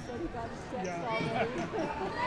said he got his text Yeah.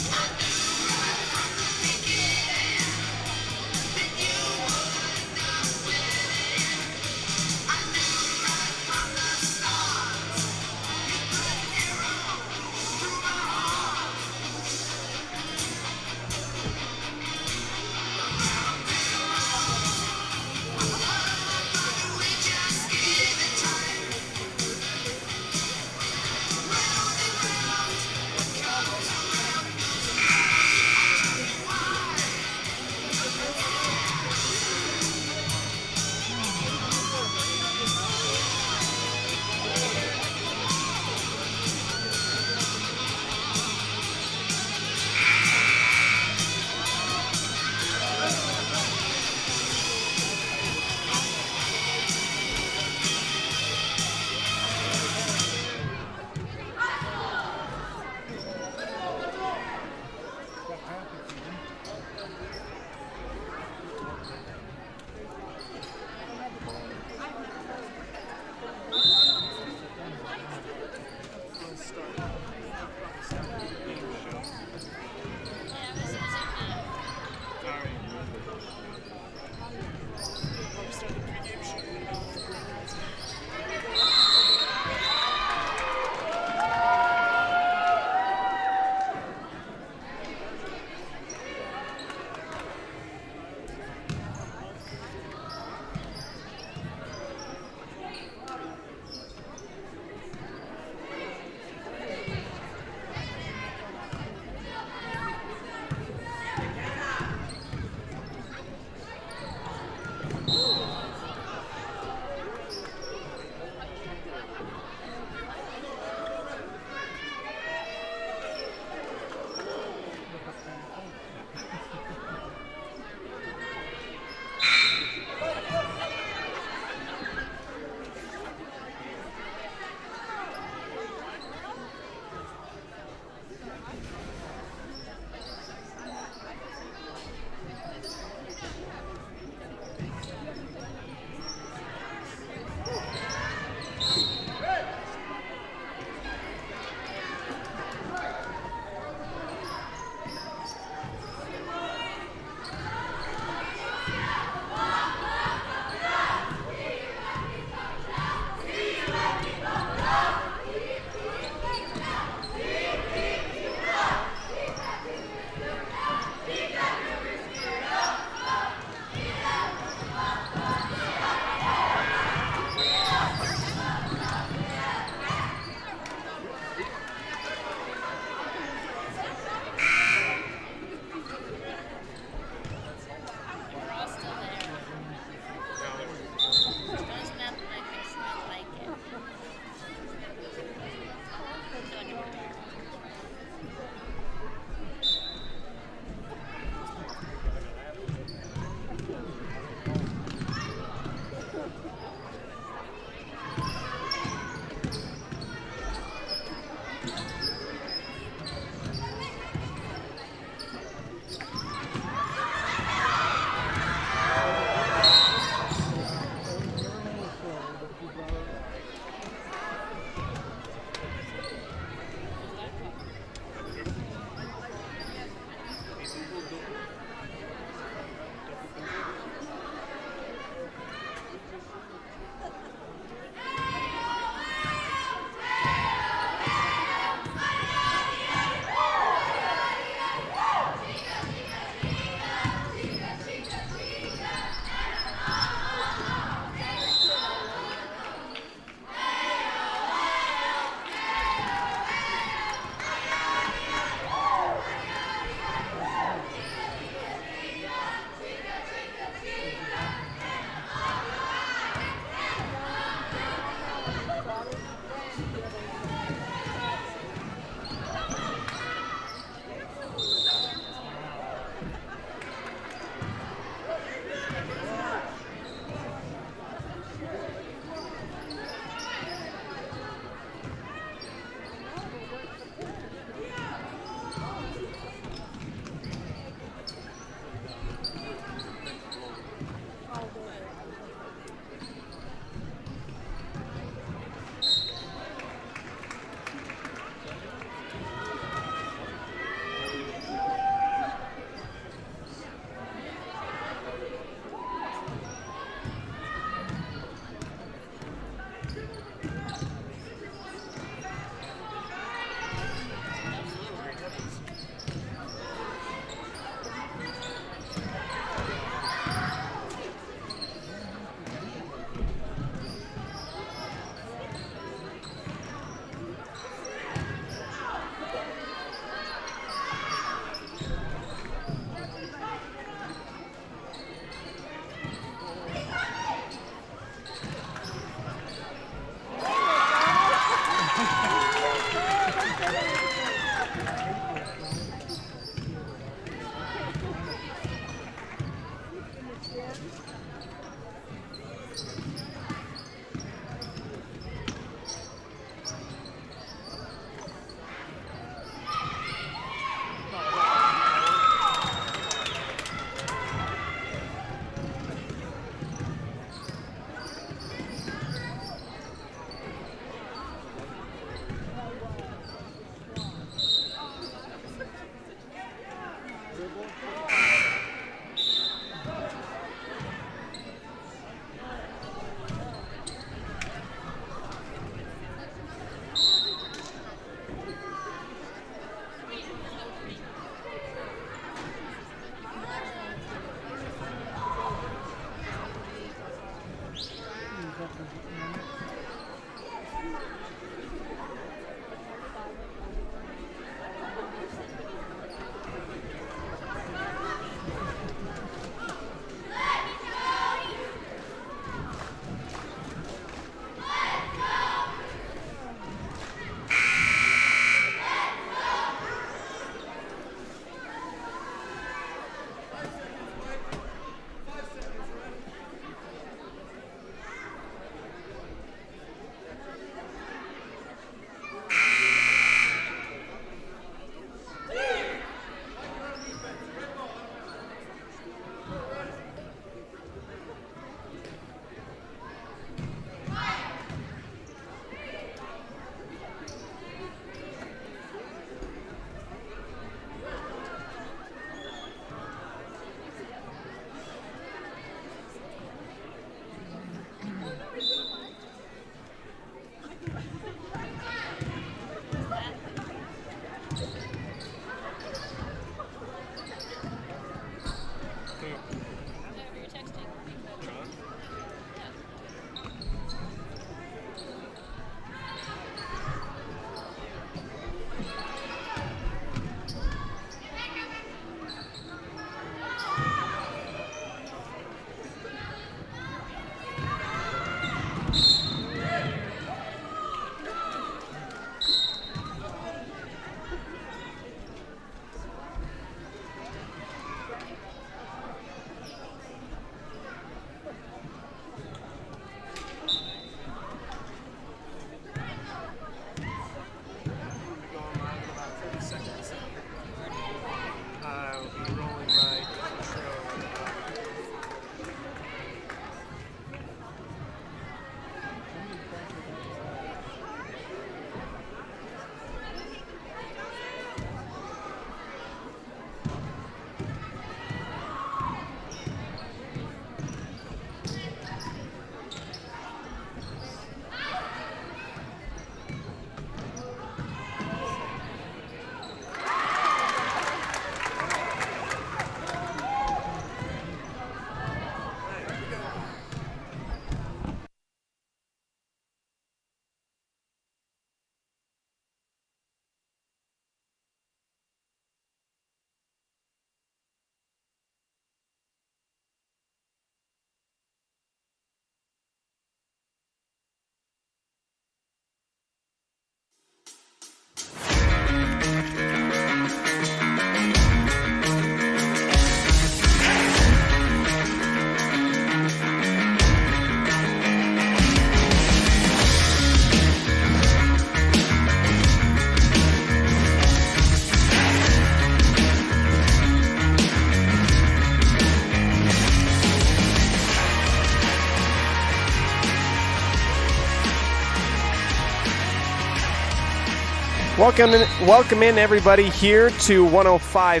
Welcome in everybody here to 105.5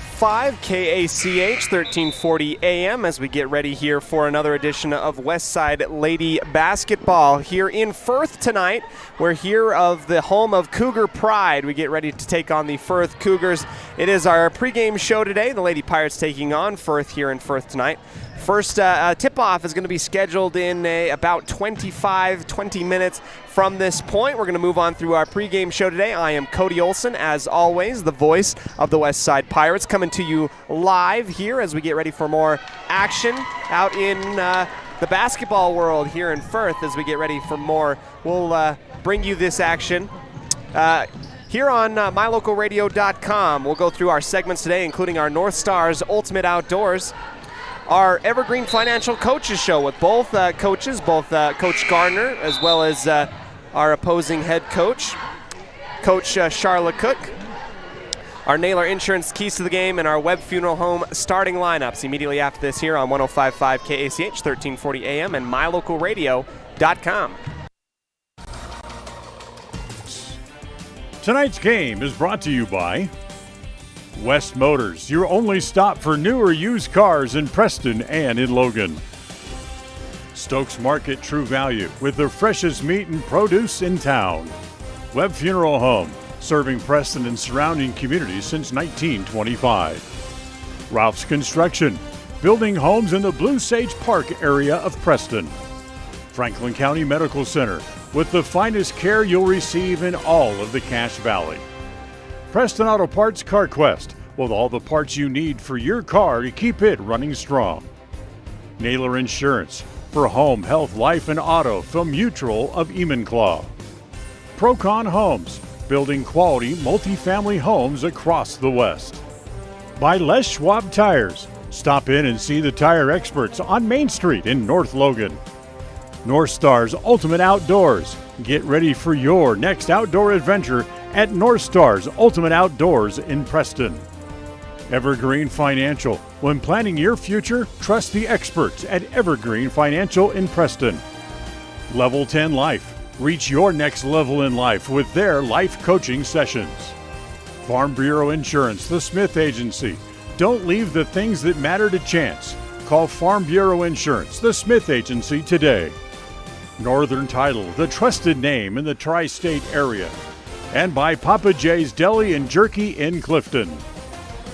KACH 1340 AM as we get ready here for another edition of Westside Lady Basketball here in Firth tonight. We're here of the home of Cougar Pride. We get ready to take on the Firth Cougars. It is our pregame show today. The Lady Pirates taking on Firth here in Firth tonight. First tip-off is going to be scheduled in about 20 minutes from this point. We're going to move on through our pregame show today. I am Cody Olsen, as always, the voice of the Westside Pirates, coming to you live here as we get ready for more action out in the basketball world here in Firth. As we get ready for more, we'll bring you this action here on mylocalradio.com. We'll go through our segments today, including our North Stars Ultimate Outdoors. our Evergreen Financial Coaches Show with both coaches, Coach Gardner as well as our opposing head coach, Coach Charlotte Cook. Our Naylor Insurance keys to the game and our Webb Funeral Home starting lineups immediately after this here on 105.5 KACH, 1340 AM and mylocalradio.com. Tonight's game is brought to you by West Motors, your only stop for new or used cars in Preston and in Logan. Stokes Market True Value with the freshest meat and produce in town. Webb Funeral Home, serving Preston and surrounding communities since 1925. Ralph's Construction, building homes in the Blue Sage Park area of Preston. Franklin County Medical Center, with the finest care you'll receive in all of the Cache Valley. Preston Auto Parts CarQuest, with all the parts you need for your car to keep it running strong. Naylor Insurance, for home, health, life, and auto from Mutual of Enumclaw. Procon Homes, building quality multifamily homes across the West. By Les Schwab Tires, stop in and see the tire experts on Main Street in North Logan. North Star's Ultimate Outdoors, get ready for your next outdoor adventure at North Star's Ultimate Outdoors in Preston. Evergreen Financial, when planning your future, trust the experts at Evergreen Financial in Preston. Level 10 Life, reach your next level in life with their life coaching sessions. Farm Bureau Insurance, the Smith Agency, don't leave the things that matter to chance. Call Farm Bureau Insurance, the Smith Agency today. Northern Title, the trusted name in the tri-state area. And by Papa J's Deli and Jerky in Clifton.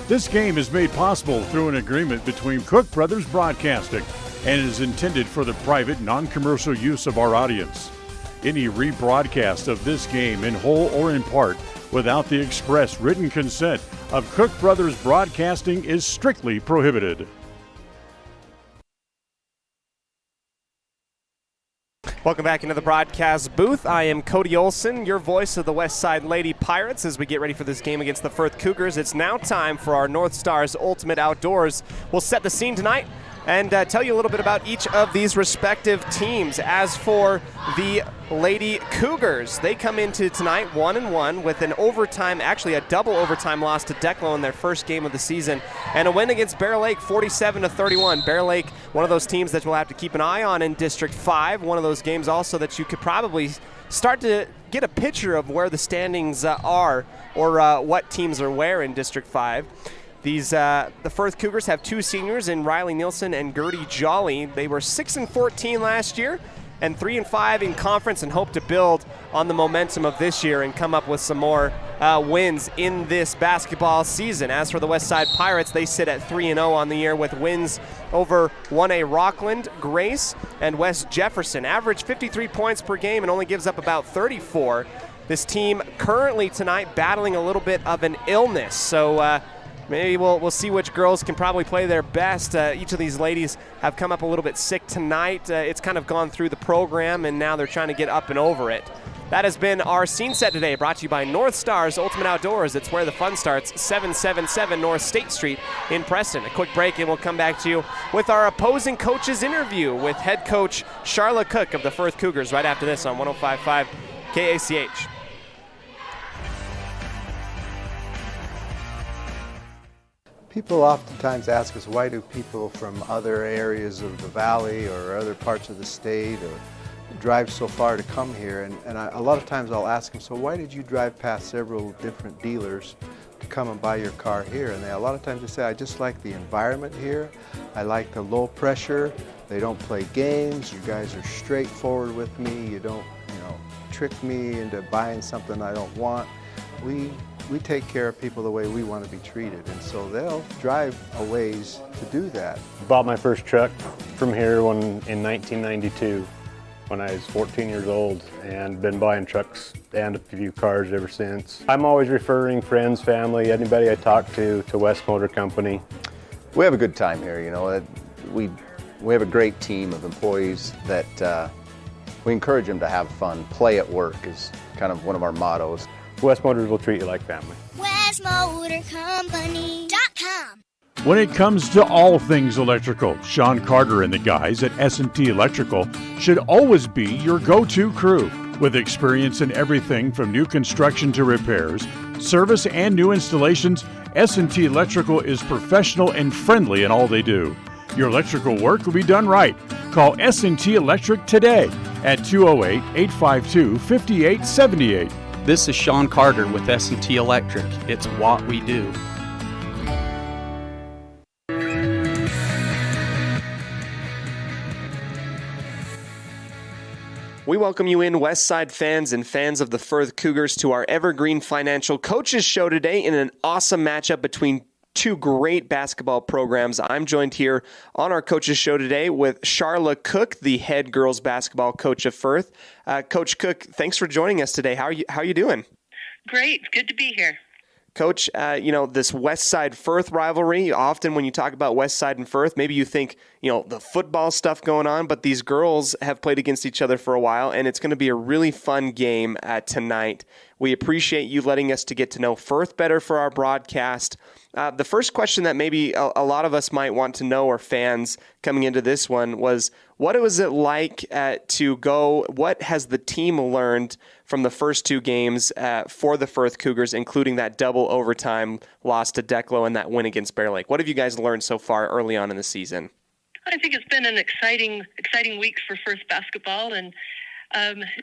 This game is made possible through an agreement between Cook Brothers Broadcasting and is intended for the private, non-commercial use of our audience. Any rebroadcast of this game in whole or in part without the express written consent of Cook Brothers Broadcasting is strictly prohibited. Welcome back into the broadcast booth. I am Cody Olsen, your voice of the West Side Lady Pirates as we get ready for this game against the Firth Cougars. It's now time for our North Stars Ultimate Outdoors. We'll set the scene tonight and tell you a little bit about each of these respective teams. As for the Lady Cougars, they come into tonight 1-1 with an overtime, actually a double overtime loss to Declo in their first game of the season, and a win against Bear Lake 47-31. Bear Lake, one of those teams that we'll have to keep an eye on in District 5, one of those games also that you could probably start to get a picture of where the standings are or what teams are where in District 5. The Firth Cougars have two seniors in Riley Nielsen and Gertie Jolly. They were 6-14 last year and 3-5 in conference and hope to build on the momentum of this year and come up with some more wins in this basketball season. As for the West Side Pirates, they sit at 3-0 on the year with wins over 1A Rockland, Grace, and West Jefferson. Average 53 points per game and only gives up about 34. This team currently tonight battling a little bit of an illness, so maybe we'll see which girls can probably play their best. Each of these ladies have come up a little bit sick tonight. It's kind of gone through the program, and now they're trying to get up and over it. That has been our scene set today, brought to you by North Stars Ultimate Outdoors. It's where the fun starts, 777 North State Street in Preston. A quick break, and we'll come back to you with our opposing coaches interview with head coach Charlotte Cook of the Firth Cougars right after this on 105.5 KACH. People oftentimes ask us, why do people from other areas of the valley or other parts of the state or drive so far to come here? And a lot of times I'll ask them, so why did you drive past several different dealers to come and buy your car here? And a lot of times they say, I just like the environment here. I like the low pressure. They don't play games. You guys are straightforward with me. You don't, trick me into buying something I don't want. We take care of people the way we want to be treated, and so they'll drive a ways to do that. Bought my first truck from here in 1992 when I was 14 years old, and been buying trucks and a few cars ever since. I'm always referring friends, family, anybody I talk to West Motor Company. We have a good time here, we have a great team of employees that we encourage them to have fun. Play at work is kind of one of our mottos. West Motors will treat you like family. WestMotorCompany.com. When it comes to all things electrical, Sean Carter and the guys at S&T Electrical should always be your go-to crew. With experience in everything from new construction to repairs, service, and new installations, S&T Electrical is professional and friendly in all they do. Your electrical work will be done right. Call S&T Electric today at 208-852-5878. This is Sean Carter with S&T Electric. It's what we do. We welcome you in, Westside fans and fans of the Firth Cougars, to our Evergreen Financial Coaches Show today in an awesome matchup between two great basketball programs. I'm joined here on our Coaches Show today with Charla Cook, the head girls basketball coach of Firth. Coach Cook, thanks for joining us today. How are you doing? Great. Good to be here. Coach, this Westside Firth rivalry, often when you talk about Westside and Firth, maybe you think, the football stuff going on, but these girls have played against each other for a while, and it's going to be a really fun game tonight. We appreciate you letting us to get to know Firth better for our broadcast. The first question that maybe a lot of us might want to know, or fans coming into this one, was what was it like to go? What has the team learned from the first two games for the Firth Cougars, including that double overtime loss to Declo and that win against Bear Lake? What have you guys learned so far early on in the season? I think it's been an exciting week for Firth basketball, and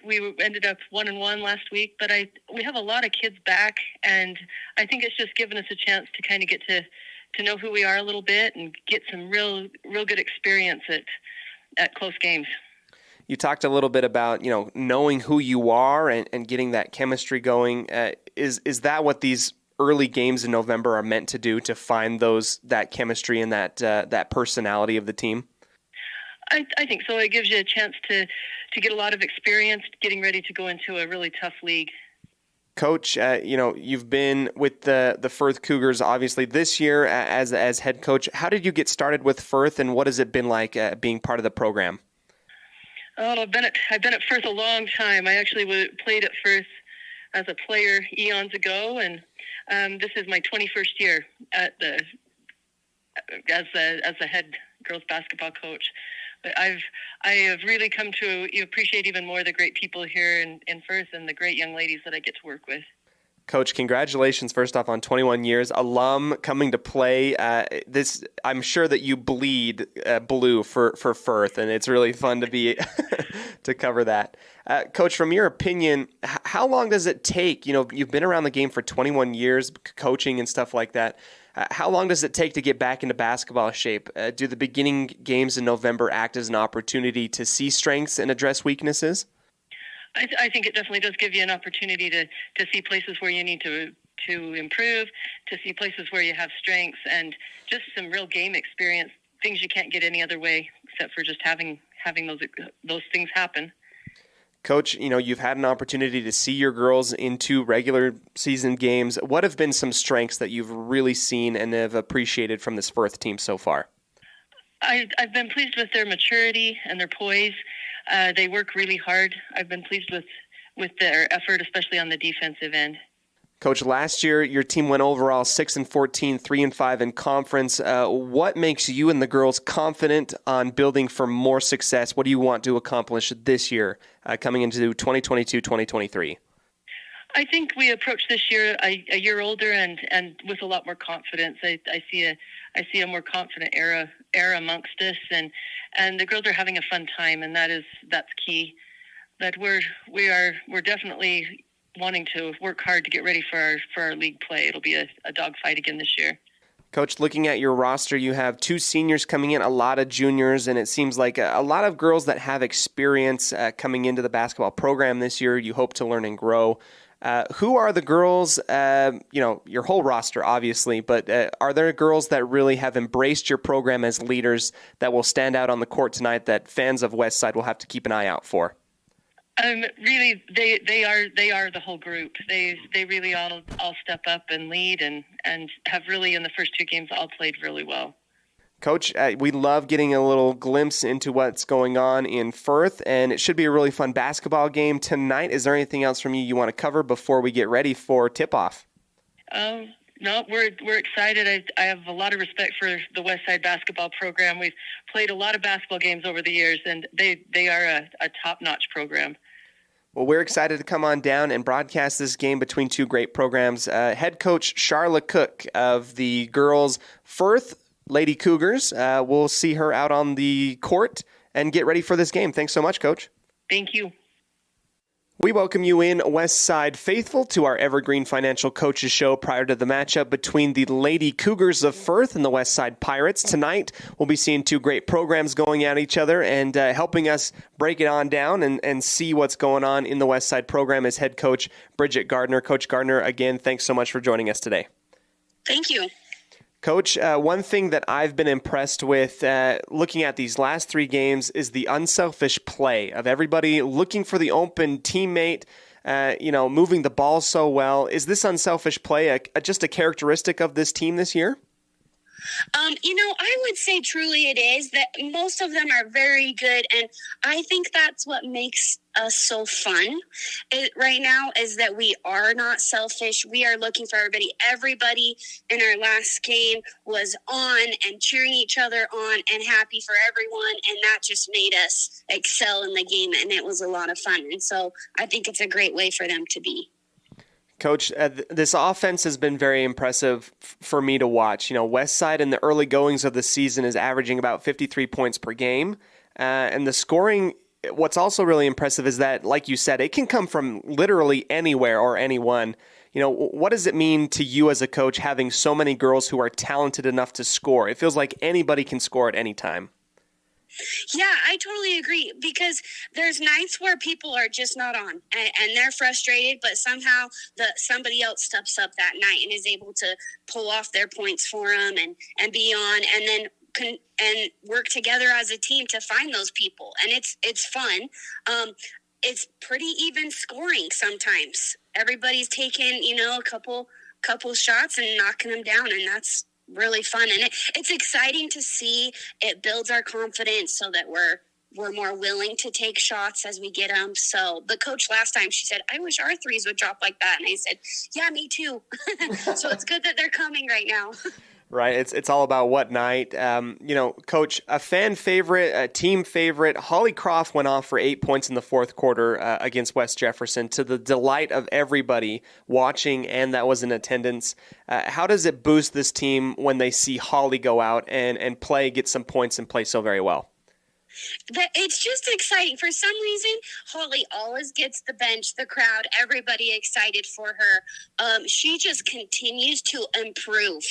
we ended up 1-1 last week. But we have a lot of kids back, and I think it's just given us a chance to kind of get to know who we are a little bit and get some real good experience at close games. You talked a little bit about, knowing who you are and getting that chemistry going. Is that what these early games in November are meant to do, to find that chemistry and that personality of the team? I think so. It gives you a chance to get a lot of experience getting ready to go into a really tough league. Coach, you've been with the Firth Cougars obviously this year as head coach. How did you get started with Firth, and what has it been like being part of the program? Oh, I've been at Firth a long time. I actually played at Firth as a player eons ago, and this is my 21st year as the head girls basketball coach. But I have really come to appreciate even more the great people here in Firth and the great young ladies that I get to work with. Coach, congratulations first off on 21 years, alum coming to play. I'm sure that you bleed blue for Firth, and it's really fun to be to cover that. Coach, from your opinion, how long does it take? You've been around the game for 21 years, coaching and stuff like that. How long does it take to get back into basketball shape? Do the beginning games in November act as an opportunity to see strengths and address weaknesses? I think it definitely does give you an opportunity to see places where you need to improve, to see places where you have strengths, and just some real game experience, things you can't get any other way except for just having those things happen. Coach, you've had an opportunity to see your girls in 2 regular season games. What have been some strengths that you've really seen and have appreciated from this Firth team so far? I've been pleased with their maturity and their poise. They work really hard. I've been pleased with their effort, especially on the defensive end. Coach, last year your team went overall 6-14, 3-5 in conference. What makes you and the girls confident on building for more success? What do you want to accomplish this year, coming into 2022-2023? I think we approach this year a year older and with a lot more confidence. I see a more confident era amongst us, and the girls are having a fun time, and that's key. That we're definitely wanting to work hard to get ready for our league play. It'll be a dogfight again this year. Coach, looking at your roster, you have 2 seniors coming in, a lot of juniors, and it seems like a lot of girls that have experience coming into the basketball program this year. You hope to learn and grow. Who are the girls, your whole roster, obviously, but are there girls that really have embraced your program as leaders that will stand out on the court tonight that fans of Westside will have to keep an eye out for? Really, they are the whole group. They really all step up and lead and have really in the first 2 games all played really well. Coach, we love getting a little glimpse into what's going on in Firth, and it should be a really fun basketball game tonight. Is there anything else from you want to cover before we get ready for tip-off? No, we're excited. I have a lot of respect for the West Side basketball program. We've played a lot of basketball games over the years, and they are a top-notch program. Well, we're excited to come on down and broadcast this game between two great programs. Head coach Charla Cook of the girls' Firth Lady Cougars. We'll see her out on the court and get ready for this game. Thanks so much, Coach. Thank you. We welcome you in, West Side faithful, to our Evergreen Financial Coaches Show prior to the matchup between the Lady Cougars of Firth and the West Side Pirates. Tonight, we'll be seeing two great programs going at each other, and helping us break it on down and see what's going on in the West Side program is head coach Bridget Gardner. Coach Gardner, again, thanks so much for joining us today. Thank you. Coach, one thing that I've been impressed with looking at these last three games is the unselfish play of everybody looking for the open teammate, moving the ball so well. Is this unselfish play just a characteristic of this team this year? I would say truly it is, that most of them are very good, and I think that's what makes us so fun right now, is that we are not selfish. We are looking for everybody. Everybody in our last game was on and cheering each other on and happy for everyone, and that just made us excel in the game, and it was a lot of fun. And so I think it's a great way for them to be. Coach, this offense has been very impressive for me to watch. West Side in the early goings of the season is averaging about 53 points per game. And the scoring, what's also really impressive is that, like you said, it can come from literally anywhere or anyone. What does it mean to you as a coach having so many girls who are talented enough to score? It feels like anybody can score at any time. Yeah, I totally agree, because there's nights where people are just not on and they're frustrated, but somehow somebody else steps up that night and is able to pull off their points for them and be on, and then and work together as a team to find those people. And it's fun. It's pretty even scoring sometimes. Everybody's taking, a couple shots and knocking them down, and that's really fun, and it's exciting to see. It builds our confidence so that we're more willing to take shots as we get them. So the coach last time, she said, I wish our threes would drop like that, and I said, yeah, me too. So it's good that they're coming right now. Right, it's all about what night. Coach, a fan favorite, a team favorite, Holly Croft went off for 8 points in the fourth quarter against West Jefferson, to the delight of everybody watching and that was in attendance. How does it boost this team when they see Holly go out and play, get some points, and play so very well? It's just exciting. For some reason, Holly always gets the bench, the crowd, everybody excited for her. She just continues to improve.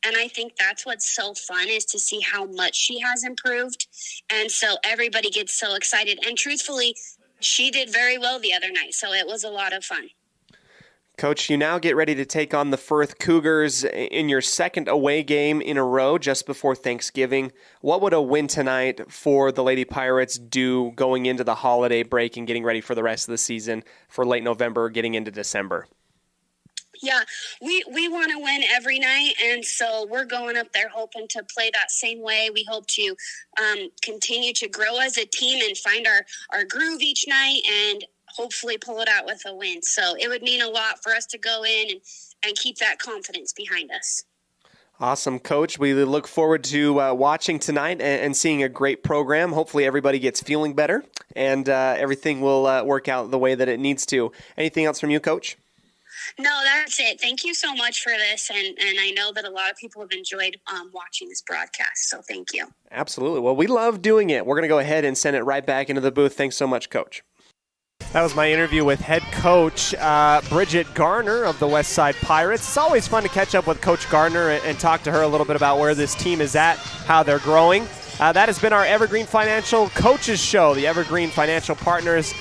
And I think that's what's so fun, is to see how much she has improved. And so everybody gets so excited. And truthfully, she did very well the other night. So it was a lot of fun. Coach, you now get ready to take on the Firth Cougars in your second away game in a row just before Thanksgiving. What would a win tonight for the Lady Pirates do going into the holiday break and getting ready for the rest of the season for late November, getting into December? Yeah, we want to win every night, and so we're going up there hoping to play that same way. We hope to continue to grow as a team and find our groove each night, and hopefully pull it out with a win. So it would mean a lot for us to go in and keep that confidence behind us. Awesome, Coach. We look forward to watching tonight and seeing a great program. Hopefully everybody gets feeling better and everything will work out the way that it needs to. Anything else from you, Coach? No, that's it. Thank you so much for this. And I know that a lot of people have enjoyed watching this broadcast. So thank you. Absolutely. Well, we love doing it. We're going to go ahead and send it right back into the booth. Thanks so much, Coach. That was my interview with head coach Bridget Gardner of the West Side Pirates. It's always fun to catch up with Coach Gardner and talk to her a little bit about where this team is at, how they're growing. That has been our Evergreen Financial Coaches Show, the Evergreen Financial Partners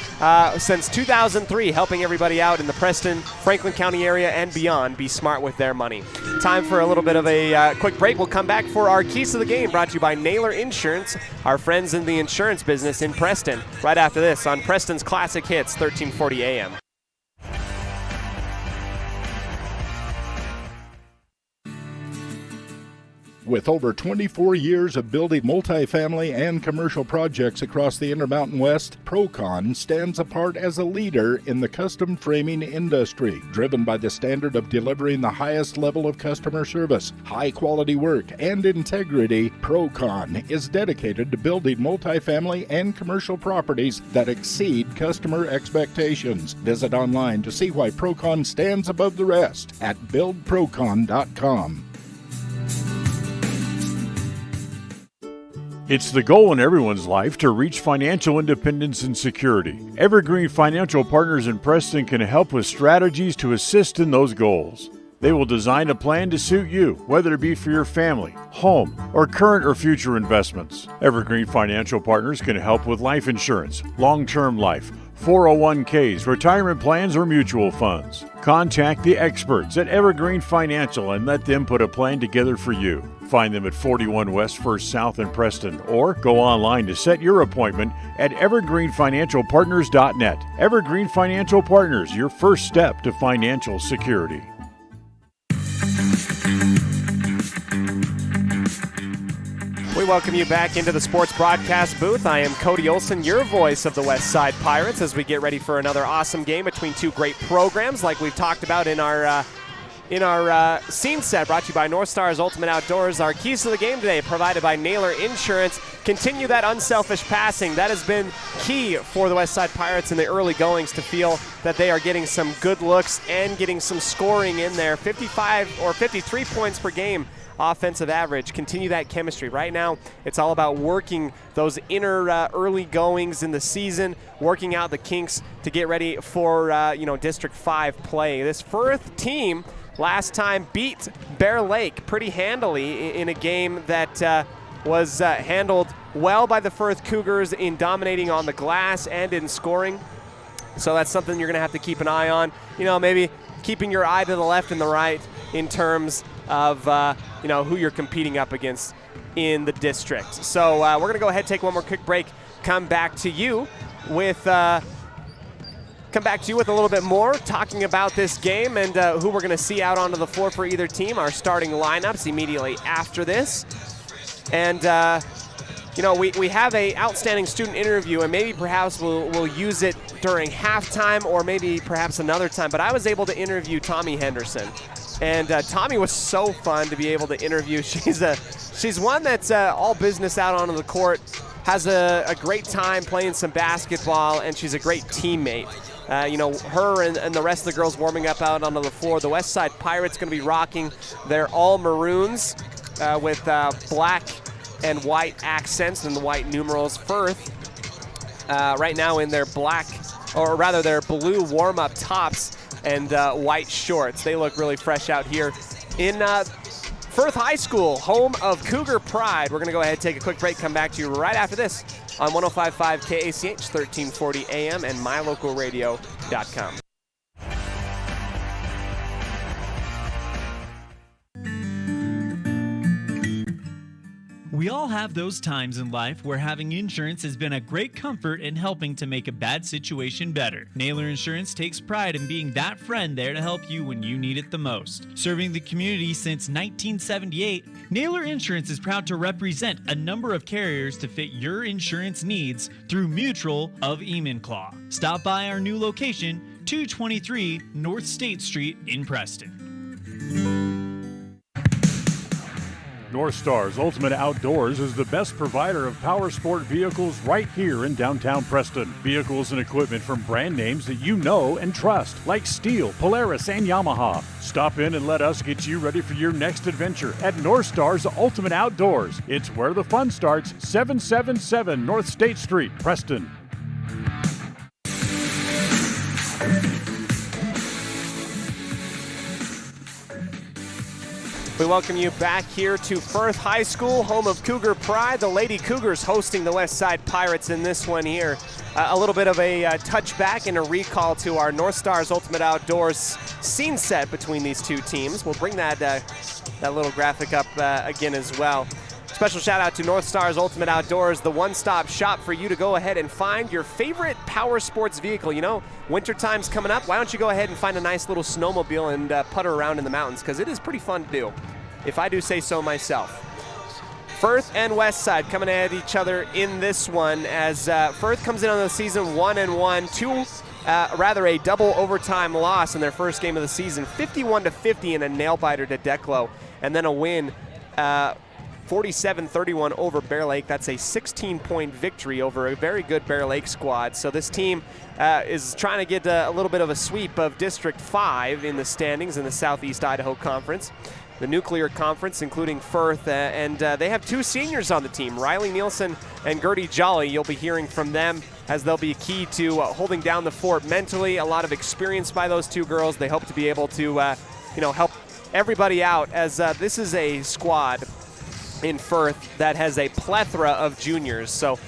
since 2003, helping everybody out in the Preston, Franklin County area and beyond be smart with their money. Time for a little bit of a quick break. We'll come back for our Keys to the Game, brought to you by Naylor Insurance, our friends in the insurance business in Preston, right after this on Preston's Classic Hits, 1340 AM. With over 24 years of building multifamily and commercial projects across the Intermountain West, Procon stands apart as a leader in the custom framing industry, driven by the standard of delivering the highest level of customer service, high-quality work, and integrity. Procon is dedicated to building multifamily and commercial properties that exceed customer expectations. Visit online to see why Procon stands above the rest at buildprocon.com. It's the goal in everyone's life to reach financial independence and security. Evergreen Financial Partners in Preston can help with strategies to assist in those goals. They will design a plan to suit you, whether it be for your family, home, or current or future investments. Evergreen Financial Partners can help with life insurance, long-term life, 401ks, retirement plans, or mutual funds. Contact the experts at Evergreen Financial and let them put a plan together for you. Find them at 41 West First South in Preston, or go online to set your appointment at evergreenfinancialpartners.net. Evergreen Financial Partners, your first step to financial security. We welcome you back into the sports broadcast booth. I am Cody Olsen, your voice of the West Side Pirates, as we get ready for another awesome game between two great programs, like we've talked about in our scene set, brought to you by North Stars Ultimate Outdoors. Our keys to the game today provided by Naylor Insurance. Continue that unselfish passing. That has been key for the West Side Pirates in the early goings, to feel that they are getting some good looks and getting some scoring in there. 55 or 53 points per game offensive average. Continue that chemistry. Right now, it's all about working those inner early goings in the season, working out the kinks to get ready for District 5 play. This Firth team last time beat Bear Lake pretty handily in a game that was handled well by the Firth Cougars in dominating on the glass and in scoring. So that's something you're going to have to keep an eye on. Maybe keeping your eye to the left and the right in terms of who you're competing up against in the district. So we're going to go ahead, take one more quick break, come back to you with a little bit more, talking about this game and who we're going to see out onto the floor for either team, our starting lineups immediately after this. And, we have a outstanding student interview, and maybe perhaps we'll use it during halftime or maybe perhaps another time. But I was able to interview Tommy Henderson. And Tommy was so fun to be able to interview. She's one that's all business out onto the court, has a great time playing some basketball, and she's a great teammate. Her and the rest of the girls warming up out onto the floor. The West Side Pirates going to be rocking their all maroons with black and white accents and the white numerals. Firth right now in their their blue warm-up tops and white shorts. They look really fresh out here in Firth High School, home of Cougar Pride. We're going to go ahead and take a quick break, come back to you right after this on 105.5 KACH, 1340 AM, and mylocalradio.com. We all have those times in life where having insurance has been a great comfort in helping to make a bad situation better. Naylor Insurance takes pride in being that friend there to help you when you need it the most. Serving the community since 1978, Naylor Insurance is proud to represent a number of carriers to fit your insurance needs through Mutual of Enumclaw. Stop by our new location, 223 North State Street in Preston. North Stars Ultimate Outdoors is the best provider of power sport vehicles right here in downtown Preston. Vehicles and equipment from brand names that you know and trust, like Steel, Polaris, and Yamaha. Stop in and let us get you ready for your next adventure at North Stars Ultimate Outdoors. It's where the fun starts, 777 North State Street, Preston. We welcome you back here to Firth High School, home of Cougar Pride. The Lady Cougars hosting the West Side Pirates in this one here. A little bit of a touchback and a recall to our North Stars Ultimate Outdoors scene set between these two teams. We'll bring that little graphic up again as well. Special shout out to North Stars Ultimate Outdoors, the one-stop shop for you to go ahead and find your favorite power sports vehicle. Winter time's coming up. Why don't you go ahead and find a nice little snowmobile and putter around in the mountains, because it is pretty fun to do, if I do say so myself. Firth and Westside coming at each other in this one as Firth comes in on the season 1-1, a double overtime loss in their first game of the season, 51-50 in a nail-biter to Declo, and then a win 47-31 over Bear Lake. That's a 16-point victory over a very good Bear Lake squad. So this team is trying to get a little bit of a sweep of District 5 in the standings in the Southeast Idaho Conference, the Nuclear Conference, including Firth, and they have 2 seniors on the team, Riley Nielsen and Gertie Jolly. You'll be hearing from them as they'll be key to holding down the fort mentally. A lot of experience by those 2 girls. They hope to be able to help everybody out, as this is a squad in Firth that has a plethora of juniors. So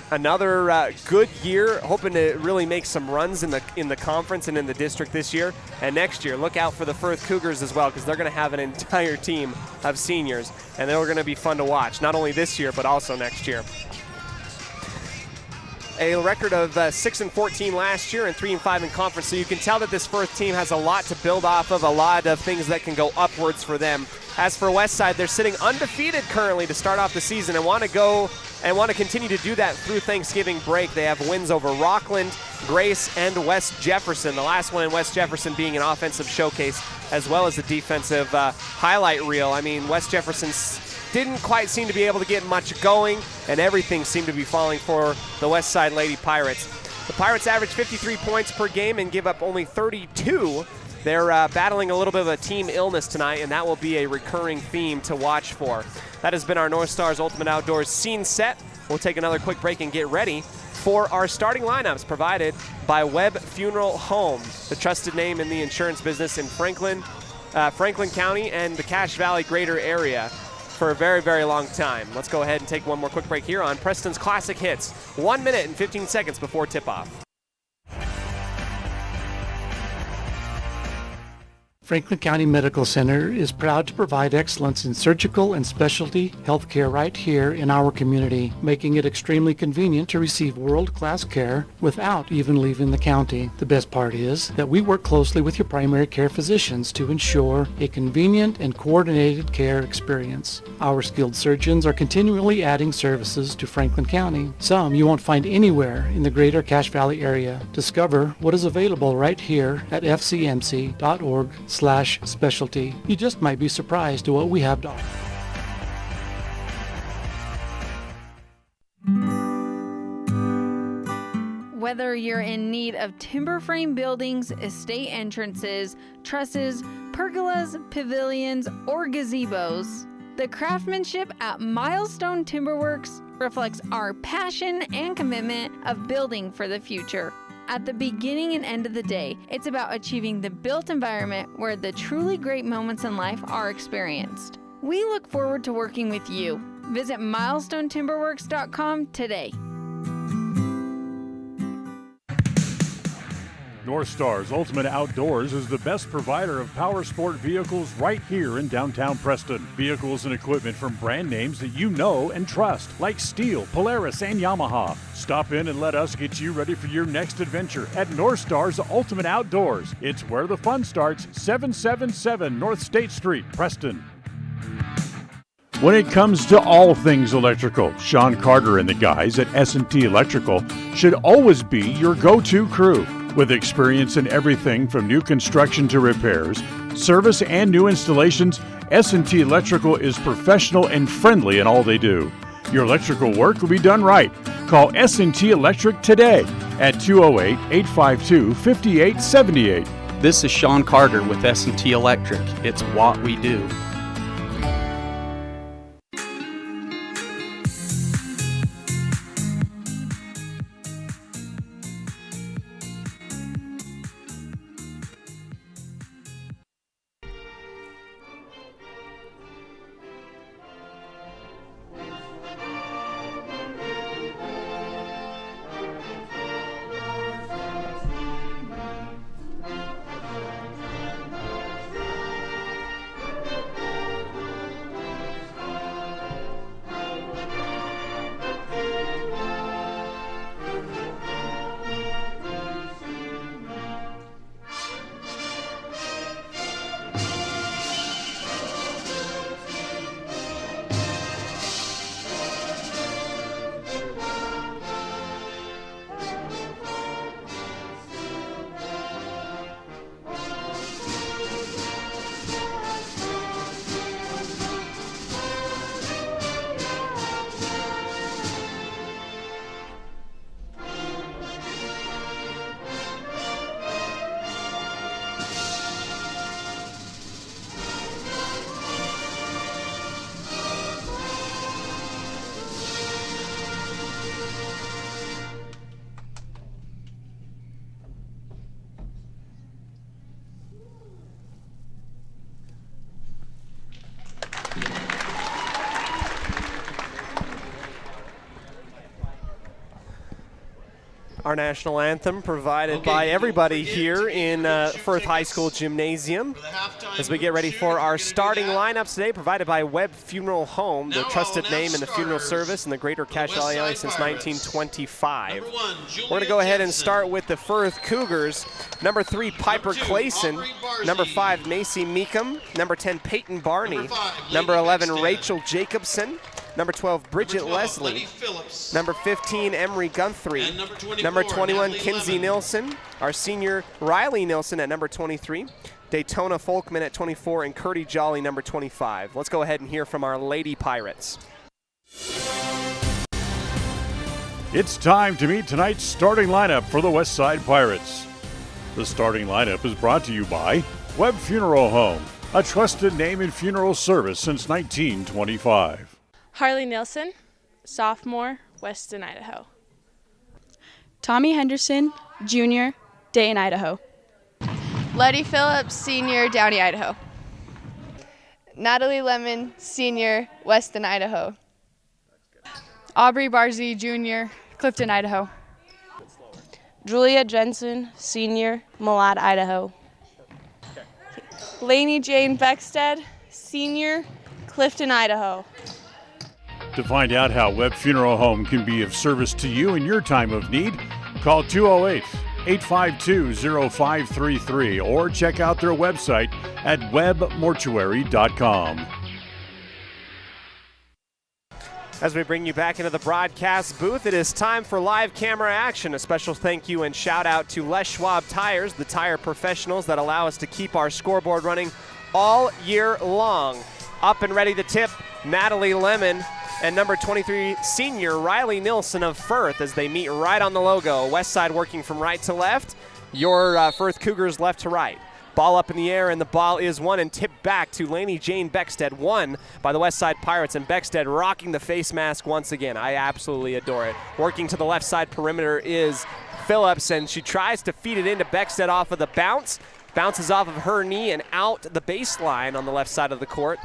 another good year, hoping to really make some runs in the conference and in the district this year. And next year, look out for the Firth Cougars as well, because they're going to have an entire team of seniors, and they're going to be fun to watch, not only this year but also next year. A record of 6-14 last year and 3-5 in conference, so you can tell that this Firth team has a lot to build off of, a lot of things that can go upwards for them. As for Westside, they're sitting undefeated currently to start off the season and want to continue to do that through Thanksgiving break. They have wins over Rockland, Grace, and West Jefferson. The last one in West Jefferson being an offensive showcase as well as a defensive highlight reel. I mean, West Jefferson didn't quite seem to be able to get much going, and everything seemed to be falling for the Westside Lady Pirates. The Pirates average 53 points per game and give up only 32. They're battling a little bit of a team illness tonight, and that will be a recurring theme to watch for. That has been our North Stars Ultimate Outdoors scene set. We'll take another quick break and get ready for our starting lineups provided by Webb Funeral Home, the trusted name in the insurance business in Franklin County and the Cache Valley greater area for a very, very long time. Let's go ahead and take one more quick break here on Preston's Classic Hits, 1 minute and 15 seconds before tip-off. Franklin County Medical Center is proud to provide excellence in surgical and specialty healthcare right here in our community, making it extremely convenient to receive world-class care without even leaving the county. The best part is that we work closely with your primary care physicians to ensure a convenient and coordinated care experience. Our skilled surgeons are continually adding services to Franklin County, some you won't find anywhere in the greater Cache Valley area. Discover what is available right here at fcmc.org/specialty. You just might be surprised at what we have to offer. Whether you're in need of timber frame buildings, estate entrances, trusses, pergolas, pavilions, or gazebos, the craftsmanship at Milestone Timberworks reflects our passion and commitment of building for the future. At the beginning and end of the day, it's about achieving the built environment where the truly great moments in life are experienced. We look forward to working with you. Visit milestonetimberworks.com today. North Stars Ultimate Outdoors is the best provider of power sport vehicles right here in downtown Preston. Vehicles and equipment from brand names that you know and trust, like Steel, Polaris, and Yamaha. Stop in and let us get you ready for your next adventure at North Stars Ultimate Outdoors. It's where the fun starts, 777 North State Street, Preston. When it comes to all things electrical, Sean Carter and the guys at S&T Electrical should always be your go-to crew. With experience in everything from new construction to repairs, service, and new installations, S&T Electrical is professional and friendly in all they do. Your electrical work will be done right. Call S&T Electric today at 208-852-5878. This is Sean Carter with S&T Electric. It's what we do. Our national anthem provided by everybody here in Firth High School Gymnasium. As we get ready for our starting lineups today, provided by Webb Funeral Home, the trusted name in the funeral service in the greater Cache Valley area since 1925. We're going to go ahead and start with the Firth Cougars. Number 3, Piper Clayson. Number 5, Macy Meekum. Number 10, Peyton Barney. Number 11, Rachel Jacobson. Number 12, Bridget Leslie. Number 15, Emery Guthrie. Number 21, Kinsey Nilsson. Our senior, Riley Nilsson at number 23. Daytona Folkman at 24, and Curdy Jolly, number 25. Let's go ahead and hear from our Lady Pirates. It's time to meet tonight's starting lineup for the Westside Pirates. The starting lineup is brought to you by Webb Funeral Home, a trusted name in funeral service since 1925. Harley Nilsson, sophomore, Weston, Idaho. Tommy Henderson, junior, Dayton, Idaho. Letty Phillips, senior, Downey, Idaho. Natalie Lemon, senior, Weston, Idaho. Aubrey Barzy, junior, Clifton, Idaho. Julia Jensen, senior, Malad, Idaho. Lainey Jane Beckstead, senior, Clifton, Idaho. To find out how Webb Funeral Home can be of service to you in your time of need, call 208-852-0533 or check out their website at webbmortuary.com. As we bring you back into the broadcast booth, it is time for live camera action. A special thank you and shout out to Les Schwab Tires, the tire professionals that allow us to keep our scoreboard running all year long. Up and ready to tip, Natalie Lemon and number 23, senior Riley Nilsson of Firth, as they meet right on the logo. West side working from right to left, your Firth Cougars left to right. Ball up in the air, and the ball is won and tipped back to Lainey Jane Beckstead, won by the West Side Pirates, and Beckstead rocking the face mask once again. I absolutely adore it. Working to the left side perimeter is Phillips, and she tries to feed it into Beckstead off of the bounce. Bounces off of her knee and out the baseline on the left side of the court.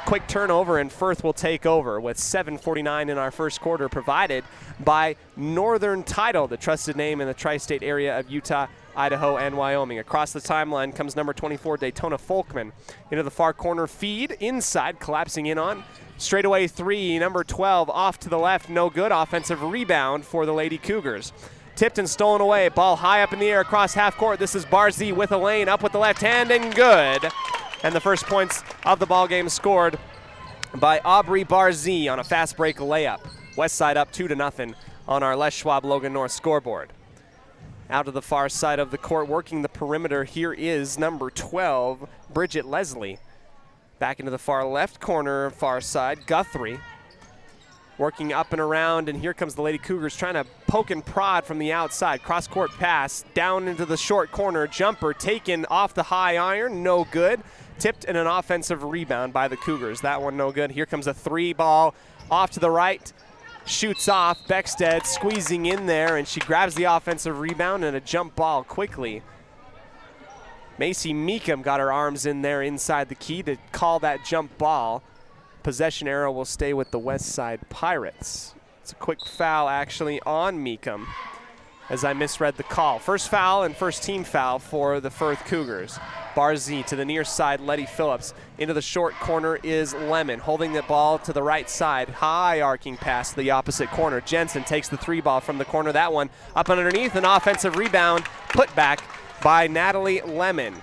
Quick turnover, and Firth will take over with 7:49 in our first quarter, provided by Northern Title, the trusted name in the tri-state area of Utah, Idaho, and Wyoming. Across the timeline comes number 24, Daytona Folkman. Into the far corner feed, inside, collapsing in on. Straightaway 3, number 12, off to the left, no good. Offensive rebound for the Lady Cougars. Tipped and stolen away, ball high up in the air across half court. This is Barzy with a lane, up with the left hand, and good. And the first points of the ball game scored by Aubrey Barzy on a fast break layup. West side up 2-0 on our Les Schwab Logan North scoreboard. Out to the far side of the court, working the perimeter, here is number 12, Bridget Leslie. Back into the far left corner, far side, Guthrie. Working up and around, and here comes the Lady Cougars trying to poke and prod from the outside. Cross-court pass, down into the short corner, jumper taken off the high iron, no good. Tipped and an offensive rebound by the Cougars. That one no good. Here comes a 3 ball off to the right. Shoots off. Beckstead squeezing in there, and she grabs the offensive rebound and a jump ball quickly. Macy Meekum got her arms in there inside the key to call that jump ball. Possession arrow will stay with the West Side Pirates. It's a quick foul actually on Meekum, as I misread the call. First foul and first team foul for the Firth Cougars. Barzy to the near side, Letty Phillips. Into the short corner is Lemon, holding the ball to the right side. High arcing pass to the opposite corner. Jensen takes the 3 ball from the corner. That one up underneath, an offensive rebound put back by Natalie Lemon.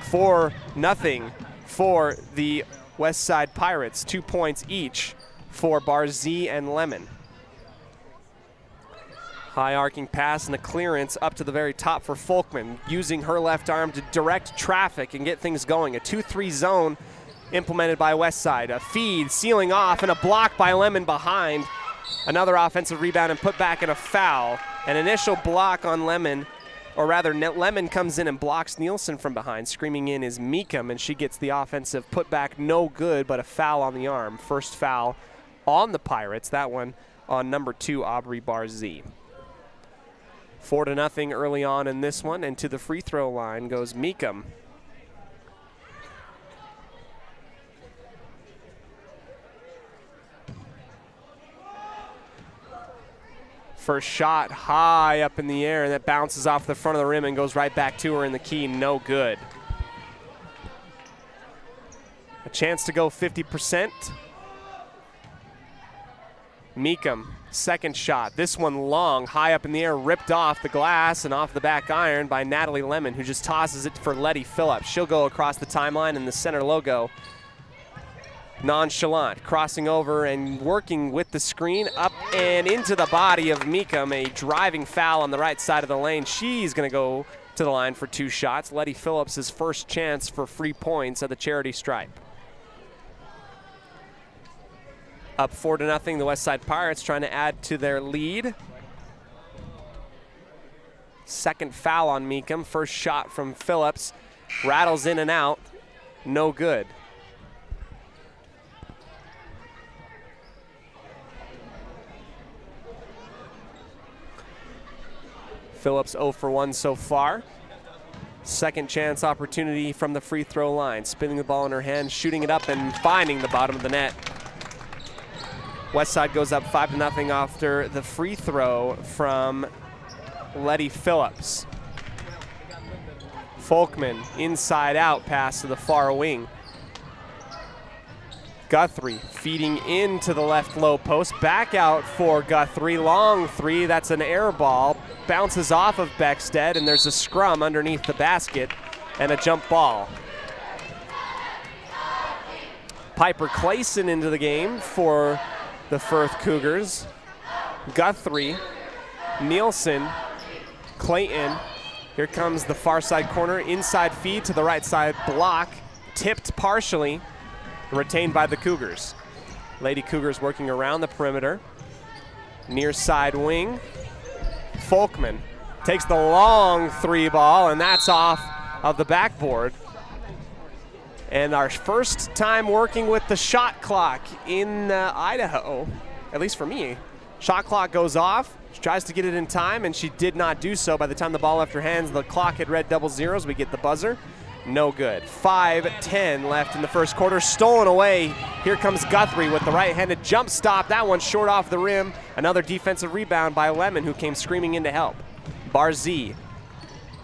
4-0 for the West Side Pirates. 2 points each for Barzy and Lemon. High arcing pass and a clearance up to the very top for Folkman, using her left arm to direct traffic and get things going. A 2-3 zone implemented by Westside. A feed, sealing off, and a block by Lemon behind. Another offensive rebound and put back and a foul. An initial block on Lemon, or rather Lemon comes in and blocks Nielsen from behind. Screaming in is Meekum, and she gets the offensive putback, no good, but a foul on the arm. First foul on the Pirates, that one on number 2, Aubrey Barzy. 4-0 early on in this one, and to the free throw line goes Meekum. First shot high up in the air, and that bounces off the front of the rim and goes right back to her in the key. No good. A chance to go 50%. Meekum, second shot. This one long, high up in the air, ripped off the glass and off the back iron by Natalie Lemon, who just tosses it for Letty Phillips. She'll go across the timeline in the center logo. Nonchalant, crossing over and working with the screen up and into the body of Meekum. A driving foul on the right side of the lane. She's going to go to the line for 2 shots. Letty Phillips' first chance for free points at the charity stripe. Up 4-0, the Westside Pirates trying to add to their lead. Second foul on Meekum. First shot from Phillips. Rattles in and out. No good. Phillips 0 for 1 so far. Second chance opportunity from the free throw line. Spinning the ball in her hand, shooting it up and finding the bottom of the net. Westside goes up 5-0 after the free throw from Letty Phillips. Folkman, inside out pass to the far wing. Guthrie feeding into the left low post. Back out for Guthrie. Long three. That's an air ball. Bounces off of Beckstead, and there's a scrum underneath the basket and a jump ball. Piper Clayson into the game for the Firth Cougars. Guthrie, Nielsen, Clayton. Here comes the far side corner. Inside feed to the right side block. Tipped partially. Retained by the Cougars. Lady Cougars working around the perimeter. Near side wing. Folkman takes the long 3 ball, and that's off of the backboard. And our first time working with the shot clock in Idaho, at least for me. Shot clock goes off. She tries to get it in time, and she did not do so. By the time the ball left her hands, the clock had read double zeros. We get the buzzer. No good. 5:10 left in the first quarter. Stolen away. Here comes Guthrie with the right-handed jump stop. That one short off the rim. Another defensive rebound by Lemon, who came screaming in to help. Barzee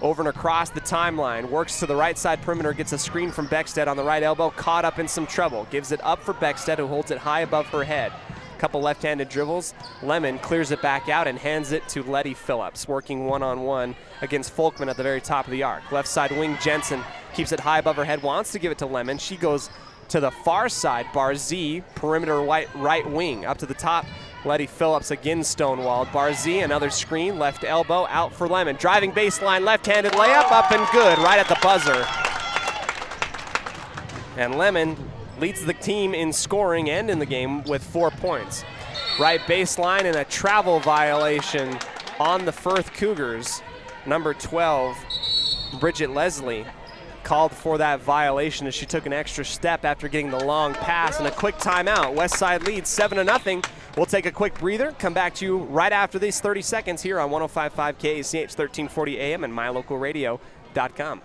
over and across the timeline. Works to the right side perimeter. Gets a screen from Beckstead on the right elbow. Caught up in some trouble. Gives it up for Beckstead, who holds it high above her head. Couple left-handed dribbles. Lemon clears it back out and hands it to Letty Phillips, working one-on-one against Folkman at the very top of the arc. Left side wing, Jensen keeps it high above her head, wants to give it to Lemon. She goes to the far side. Barzee, perimeter right wing, up to the top. Letty Phillips again stonewalled. Barzee, another screen, left elbow, out for Lemon. Driving baseline, left-handed layup, up and good, right at the buzzer. And Lemon leads the team in scoring and in the game with 4 points. Right baseline and a travel violation on the Firth Cougars. Number 12, Bridget Leslie, called for that violation as she took an extra step after getting the long pass and a quick timeout. Westside leads 7-0. We'll take a quick breather, come back to you right after these 30 seconds here on 105.5 KACH 1340 AM and mylocalradio.com.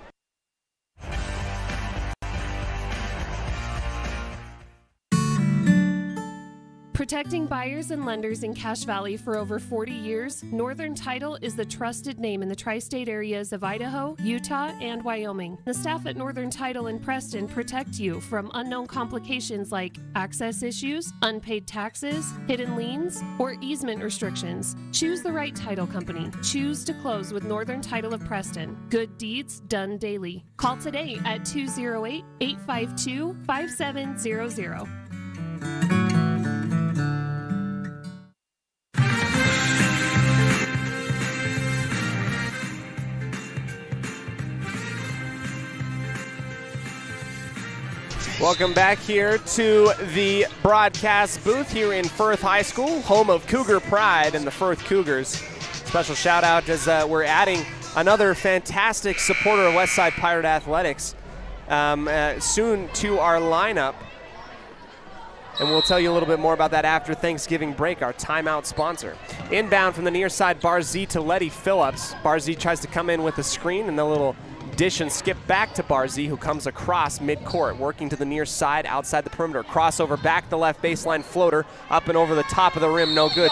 Protecting buyers and lenders in Cache Valley for over 40 years, Northern Title is the trusted name in the tri-state areas of Idaho, Utah, and Wyoming. The staff at Northern Title in Preston protect you from unknown complications like access issues, unpaid taxes, hidden liens, or easement restrictions. Choose the right title company. Choose to close with Northern Title of Preston. Good deeds done daily. Call today at 208-852-5700. Welcome back here to the broadcast booth here in Firth High School, home of Cougar Pride and the Firth Cougars. Special shout out as we're adding another fantastic supporter of Westside Pirate Athletics soon to our lineup. And we'll tell you a little bit more about that after Thanksgiving break, our timeout sponsor. Inbound from the near side, Barzee to Letty Phillips. Barzee tries to come in with a screen and the little dish and skip back to Barzee, who comes across midcourt, working to the near side outside the perimeter. Crossover back the left baseline floater, up and over the top of the rim, no good.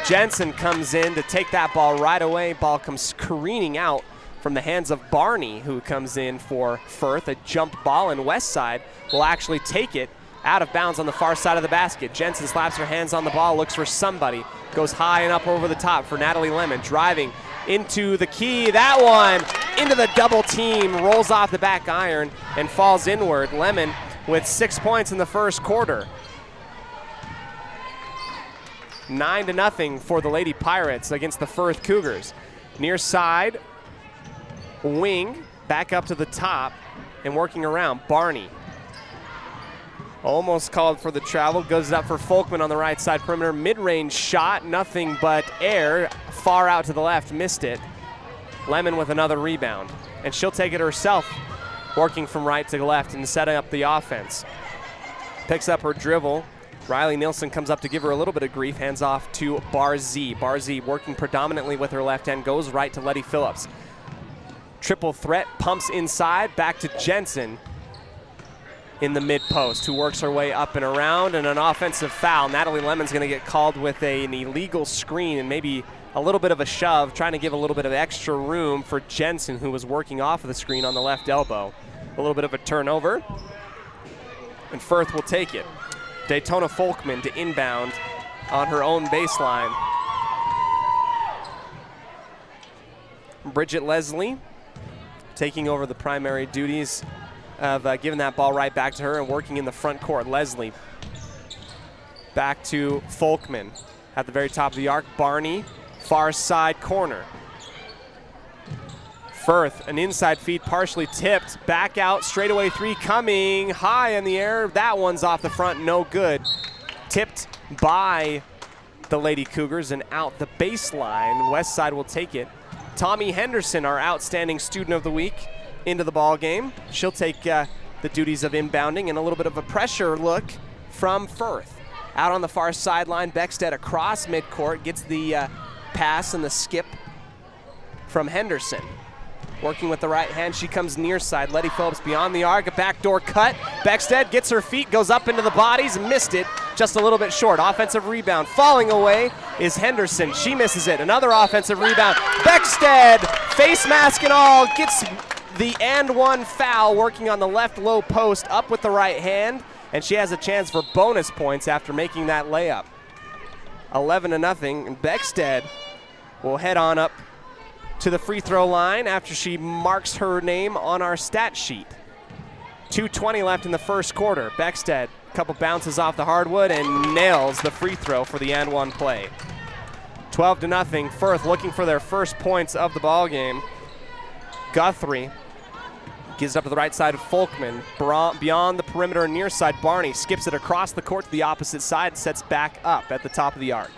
Jensen comes in to take that ball right away. Ball comes careening out from the hands of Barney, who comes in for Firth. A jump ball, and Westside will actually take it out of bounds on the far side of the basket. Jensen slaps her hands on the ball, looks for somebody, goes high and up over the top for Natalie Lemon, driving into the key. That one into the double team, rolls off the back iron and falls inward. Lemon with 6 points in the first quarter. 9-0 for the Lady Pirates against the Firth Cougars. Near side, wing, back up to the top and working around. Barney almost called for the travel, goes up for Folkman on the right side perimeter. Mid-range shot, nothing but air, far out to the left, missed it. Lemon with another rebound, and she'll take it herself, working from right to left and setting up the offense. Picks up her dribble. Riley Nilsson comes up to give her a little bit of grief, hands off to Barzee. Barzee working predominantly with her left hand, goes right to Letty Phillips. Triple threat, pumps inside, back to Jensen in the mid-post, who works her way up and around, and an offensive foul. Natalie Lemon's going to get called with an illegal screen and maybe a little bit of a shove, trying to give a little bit of extra room for Jensen, who was working off of the screen on the left elbow. A little bit of a turnover, and Firth will take it. Daytona Folkman to inbound on her own baseline. Bridget Leslie taking over the primary duties of giving that ball right back to her and working in the front court. Leslie back to Folkman at the very top of the arc. Barney, far side corner. Firth, an inside feed, partially tipped, back out, straightaway three coming, high in the air. That one's off the front, no good. Tipped by the Lady Cougars and out the baseline. Westside will take it. Tommy Henderson, our outstanding student of the week, into the ball game. She'll take the duties of inbounding, and a little bit of a pressure look from Firth. Out on the far sideline, Beckstead across midcourt, gets the pass and the skip from Henderson. Working with the right hand, she comes near side. Letty Phillips beyond the arc, a backdoor cut. Beckstead gets her feet, goes up into the bodies, missed it, just a little bit short. Offensive rebound, falling away is Henderson. She misses it, another offensive rebound. Beckstead, face mask and all, gets the and one foul, working on the left low post, up with the right hand, and she has a chance for bonus points after making that layup. 11-0, and Beckstead will head on up to the free throw line after she marks her name on our stat sheet. 2:20 left in the first quarter. Beckstead, a couple bounces off the hardwood and nails the free throw for the and one play. 12-0, Firth looking for their first points of the ball game. Guthrie gives it up to the right side of Folkman. Beyond the perimeter near side, Barney skips it across the court to the opposite side, sets back up at the top of the arc.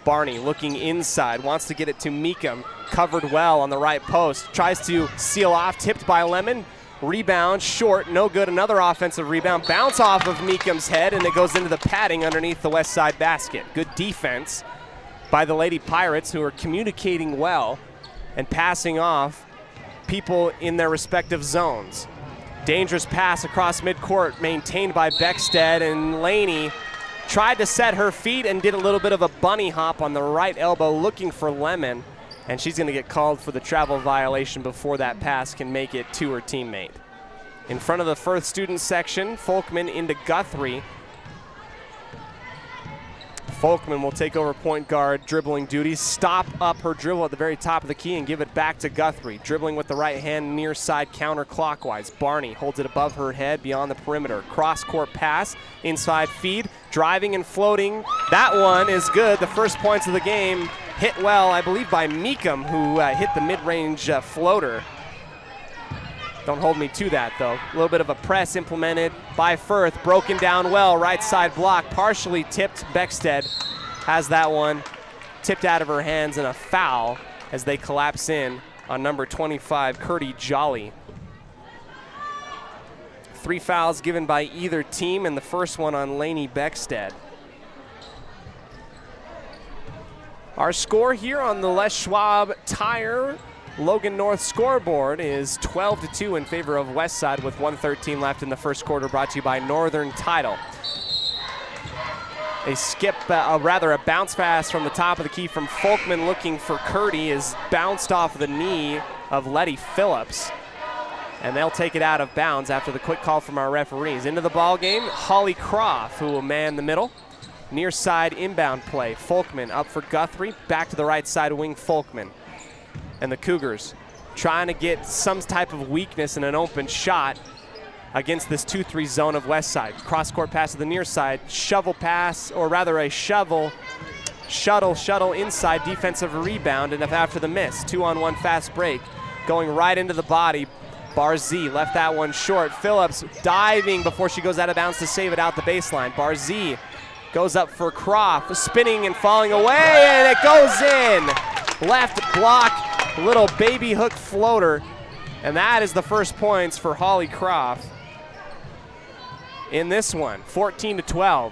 Barney looking inside, wants to get it to Meekum, covered well on the right post, tries to seal off, tipped by Lemon, rebound, short, no good, another offensive rebound, bounce off of Meekum's head, and it goes into the padding underneath the west side basket. Good defense by the Lady Pirates, who are communicating well and passing off people in their respective zones. Dangerous pass across midcourt, maintained by Beckstead, and Laney tried to set her feet and did a little bit of a bunny hop on the right elbow looking for Lemon, and she's going to get called for the travel violation before that pass can make it to her teammate. In front of the Firth student section, Folkman into Guthrie. Folkman will take over point guard dribbling duties, stop up her dribble at the very top of the key and give it back to Guthrie. Dribbling with the right hand near side counterclockwise. Barney holds it above her head beyond the perimeter. Cross court pass, inside feed, driving and floating. That one is good. The first points of the game hit well, I believe, by Meekum, who hit the mid-range floater. Don't hold me to that, though. A little bit of a press implemented by Firth. Broken down well, right side block, partially tipped. Beckstead has that one tipped out of her hands, and a foul as they collapse in on number 25, Cody Jolly. 3 fouls given by either team, and the first one on Laney Beckstead. Our score here on the Les Schwab Tire Logan North scoreboard is 12-2 in favor of Westside with 1:13 left in the first quarter, brought to you by Northern Title. A skip, a bounce pass from the top of the key from Folkman looking for Cody is bounced off the knee of Letty Phillips. And they'll take it out of bounds after the quick call from our referees. Into the ball game, Holly Croft, who will man the middle. Near side inbound play. Folkman up for Guthrie. Back to the right side wing, Folkman. And the Cougars trying to get some type of weakness in an open shot against this 2-3 zone of Westside. Cross-court pass to the near side. Shovel pass, or rather a shuttle inside, defensive rebound, and after the miss. 2-on-1 fast break. Going right into the body. Barzee left that one short. Phillips diving before she goes out of bounds to save it out the baseline. Barzee goes up for Croft, spinning and falling away, and it goes in. Left block, little baby hook floater, and that is the first points for Holly Croft in this one. 14-12.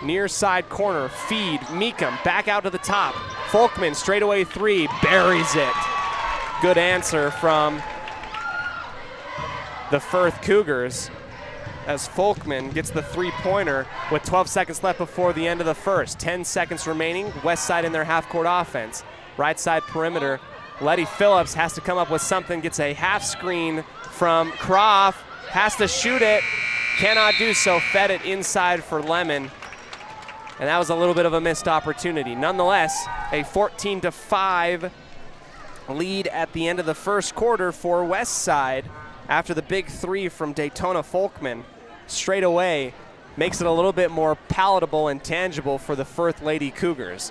Near side corner, feed, Meekum back out to the top. Folkman straightaway three, buries it. Good answer from the Firth Cougars as Folkman gets the three-pointer with 12 seconds left before the end of the first. 10 seconds remaining, West Side in their half-court offense. Right side perimeter, Letty Phillips has to come up with something, gets a half screen from Croft, has to shoot it, cannot do so, fed it inside for Lemon. And that was a little bit of a missed opportunity. Nonetheless, a 14-5 lead at the end of the first quarter for West Side after the big three from Daytona Folkman. Straight away makes it a little bit more palatable and tangible for the Firth Lady Cougars.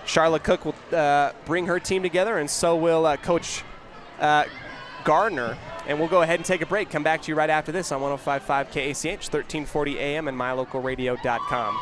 Charlotte Cook will bring her team together, and so will Coach Gardner. And we'll go ahead and take a break. Come back to you right after this on 105.5 KACH, 1340 AM, and mylocalradio.com.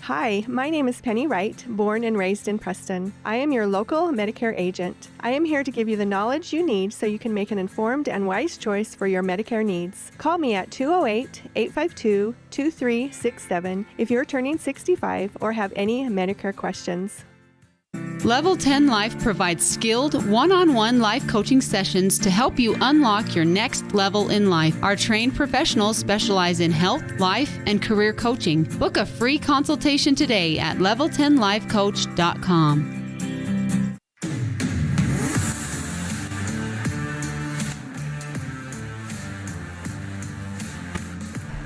Hi, my name is Penny Wright, born and raised in Preston. I am your local Medicare agent. I am here to give you the knowledge you need so you can make an informed and wise choice for your Medicare needs. Call me at 208-852-2367 if you're turning 65 or have any Medicare questions. Level 10 Life provides skilled, one-on-one life coaching sessions to help you unlock your next level in life. Our trained professionals specialize in health, life, and career coaching. Book a free consultation today at level10lifecoach.com.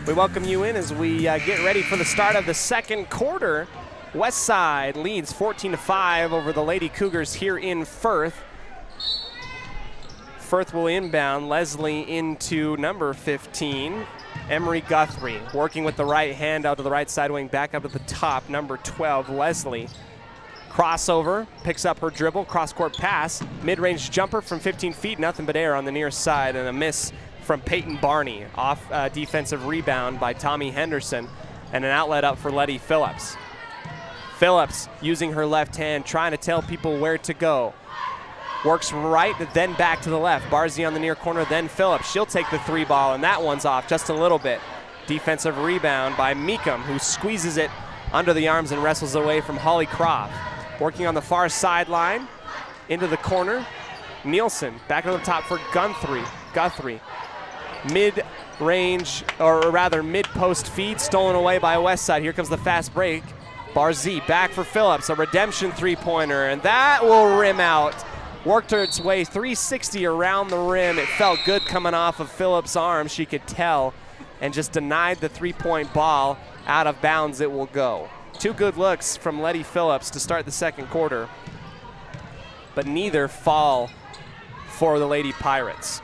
We welcome you in as we get ready for the start of the second quarter. West Side leads 14-5 over the Lady Cougars here in Firth. Firth will inbound. Leslie into number 15, Emery Guthrie, working with the right hand out to the right side wing, back up at the top, number 12, Leslie. Crossover, picks up her dribble, cross-court pass, mid-range jumper from 15 feet, nothing but air on the near side, and a miss from Peyton Barney. Off defensive rebound by Tommy Henderson, and an outlet up for Letty Phillips. Phillips using her left hand, trying to tell people where to go. Works right, then back to the left. Barzee on the near corner, then Phillips. She'll take the three ball, and that one's off just a little bit. Defensive rebound by Meekum, who squeezes it under the arms and wrestles away from Holly Croft. Working on the far sideline, into the corner. Nielsen back to the top for Guthrie. Mid-range, or rather mid-post feed, stolen away by Westside. Here comes the fast break. Barzee back for Phillips, a redemption three-pointer, and that will rim out. Worked its way 360 around the rim. It felt good coming off of Phillips' arm, she could tell, and just denied the three-point ball. Out of bounds it will go. Two good looks from Letty Phillips to start the second quarter, but neither fall for the Lady Pirates.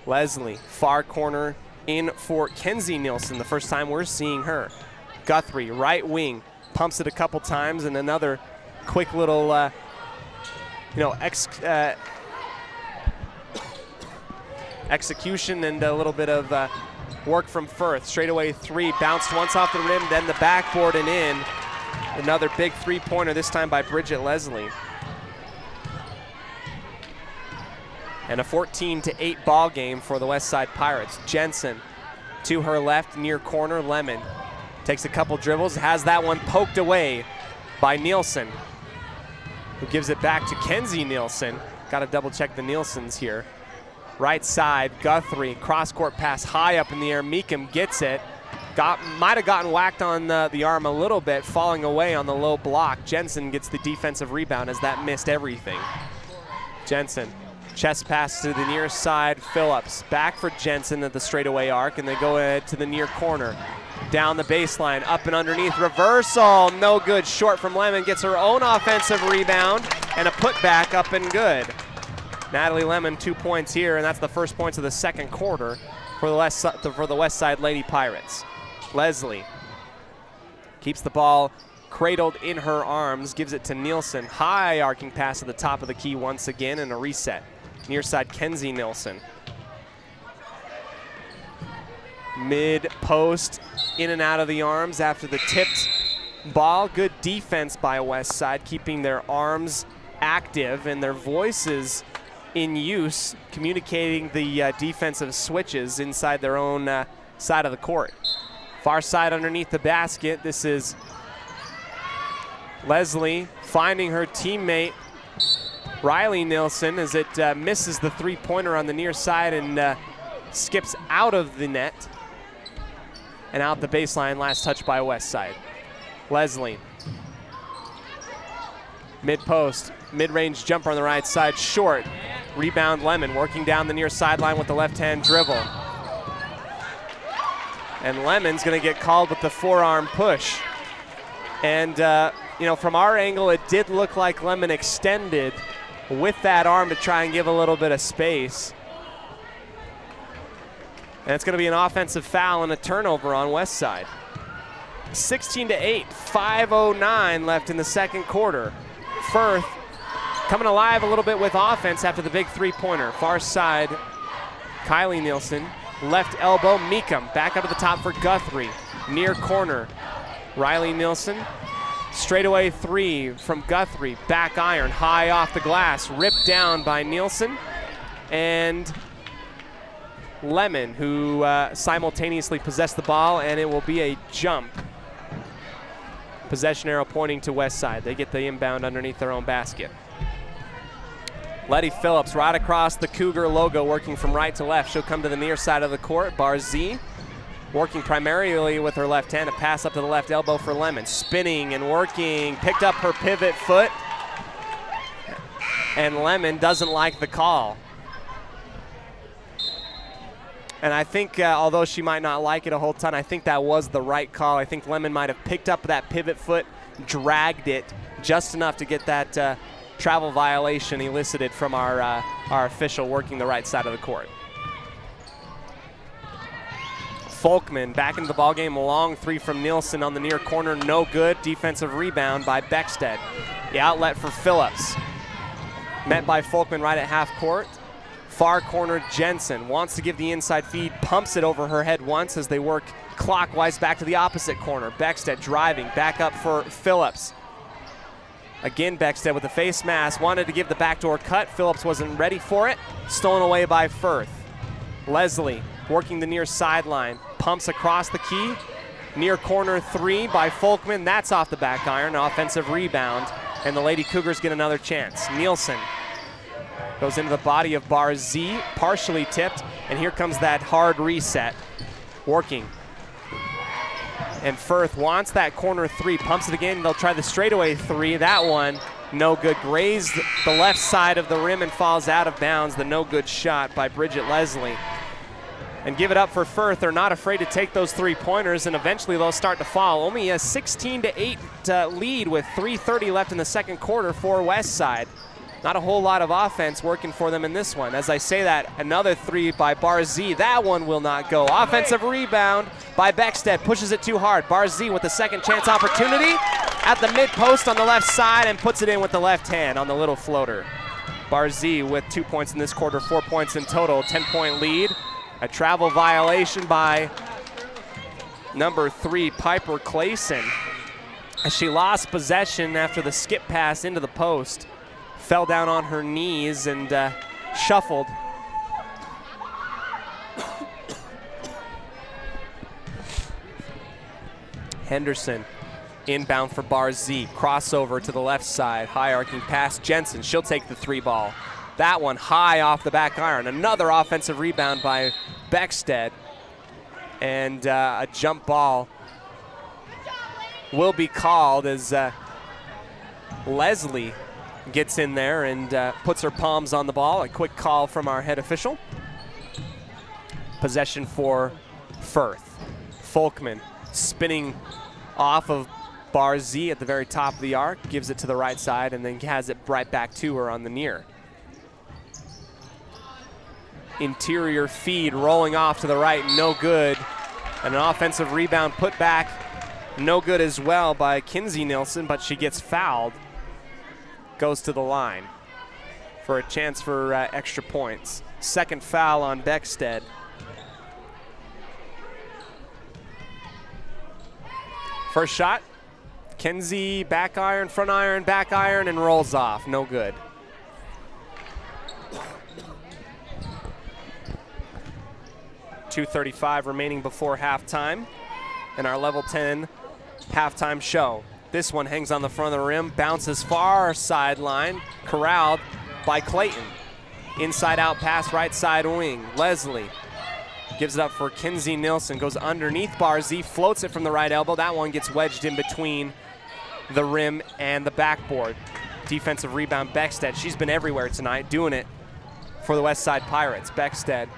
Leslie, far corner, in for Kenzie Nielsen, the first time we're seeing her. Guthrie, right wing, pumps it a couple times, and another quick little, execution and a little bit of work from Firth. Straightaway three, bounced once off the rim, then the backboard and in. Another big three-pointer, this time by Bridget Leslie. And a 14-8 ball game for the West Side Pirates. Jensen to her left, near corner, Lemon. Takes a couple dribbles, has that one poked away by Nielsen, who gives it back to Kenzie Nielsen. Got to double check the Nielsens here. Right side, Guthrie, cross-court pass high up in the air. Meekum gets it. Might have gotten whacked on the arm a little bit, falling away on the low block. Jensen gets the defensive rebound as that missed everything. Jensen, chest pass to the near side. Phillips back for Jensen at the straightaway arc, and they go to the near corner. Down the baseline, up and underneath, reversal, no good. Short from Lemon, gets her own offensive rebound, and a putback up and good. Natalie Lemon, 2 points here, and that's the first points of the second quarter for the West Side Lady Pirates. Leslie keeps the ball cradled in her arms, gives it to Nielsen. High arcing pass at the top of the key once again, and a reset. Near side, Kenzie Nielsen. Mid post, in and out of the arms after the tipped ball. Good defense by West Side, keeping their arms active and their voices in use, communicating the defensive switches inside their own side of the court. Far side underneath the basket. This is Leslie finding her teammate Riley Nielsen as it misses the three-pointer on the near side and skips out of the net and out the baseline. Last touch by West Side. Leslie, mid-post, mid-range jumper on the right side, short. Rebound Lemon, working down the near sideline with the left-hand dribble. And Lemon's gonna get called with the forearm push. And from our angle, it did look like Lemon extended with that arm to try and give a little bit of space. And it's gonna be an offensive foul and a turnover on West Side. 16-8, 5:09 left in the second quarter. Firth coming alive a little bit with offense after the big three-pointer. Far side, Kylie Nielsen. Left elbow, Meekum. Back up to the top for Guthrie. Near corner, Riley Nielsen. Straightaway three from Guthrie. Back iron, high off the glass. Ripped down by Nielsen. And Lemon, who simultaneously possessed the ball, and it will be a jump. Possession arrow pointing to West Side. They get the inbound underneath their own basket. Letty Phillips right across the Cougar logo, working from right to left. She'll come to the near side of the court. Barzee working primarily with her left hand. A pass up to the left elbow for Lemon. Spinning and working. Picked up her pivot foot. And Lemon doesn't like the call. And I think, although she might not like it a whole ton, I think that was the right call. I think Lemon might have picked up that pivot foot, dragged it just enough to get that travel violation elicited from our official working the right side of the court. Folkman back into the ballgame. Long three from Nielsen on the near corner. No good. Defensive rebound by Beckstead. The outlet for Phillips. Met by Folkman right at half court. Far corner, Jensen wants to give the inside feed. Pumps it over her head once as they work clockwise back to the opposite corner. Beckstead driving. Back up for Phillips. Again, Beckstead with the face mask, wanted to give the backdoor cut. Phillips wasn't ready for it. Stolen away by Firth. Leslie working the near sideline. Pumps across the key. Near corner three by Folkman. That's off the back iron. Offensive rebound. And the Lady Cougars get another chance. Nielsen goes into the body of Barzee, partially tipped. And here comes that hard reset. Working. And Firth wants that corner three, pumps it again. They'll try the straightaway three. That one, no good. Grazed the left side of the rim and falls out of bounds. The no good shot by Bridget Leslie. And give it up for Firth. They're not afraid to take those three-pointers, and eventually they'll start to fall. Only a 16-8 lead with 3:30 left in the second quarter for West Side. Not a whole lot of offense working for them in this one. As I say that, another three by Barzee. That one will not go. Offensive rebound by Beckstead. Pushes it too hard. Barzee with the second chance opportunity at the mid-post on the left side and puts it in with the left hand on the little floater. Barzee with 2 points in this quarter, 4 points in total, 10-point lead. A travel violation by number 3, Piper Clayson. As she lost possession after the skip pass into the post. Fell down on her knees and shuffled. Henderson inbound for Barzee. Crossover to the left side. High arcing pass. Jensen, she'll take the three ball. That one high off the back iron. Another offensive rebound by Beckstead. And a jump ball will be called as Leslie gets in there and puts her palms on the ball. A quick call from our head official. Possession for Firth. Folkman spinning off of Barzee at the very top of the arc, gives it to the right side, and then has it right back to her on the near. Interior feed rolling off to the right, no good. And an offensive rebound put back, no good as well by Kinsey Nilsson, but she gets fouled. Goes to the line for a chance for extra points. Second foul on Beckstead. First shot, Kinsey back iron, back iron, and rolls off. No good. .235 remaining before halftime in our level 10 halftime show. This one hangs on the front of the rim, bounces far sideline, corralled by Clayton. Inside out pass, right side wing. Leslie gives it up for Kinsey Nilsson, goes underneath Barzee, floats it from the right elbow. That one gets wedged in between the rim and the backboard. Defensive rebound, Beckstead. She's been everywhere tonight, doing it for the West Side Pirates. Beckstead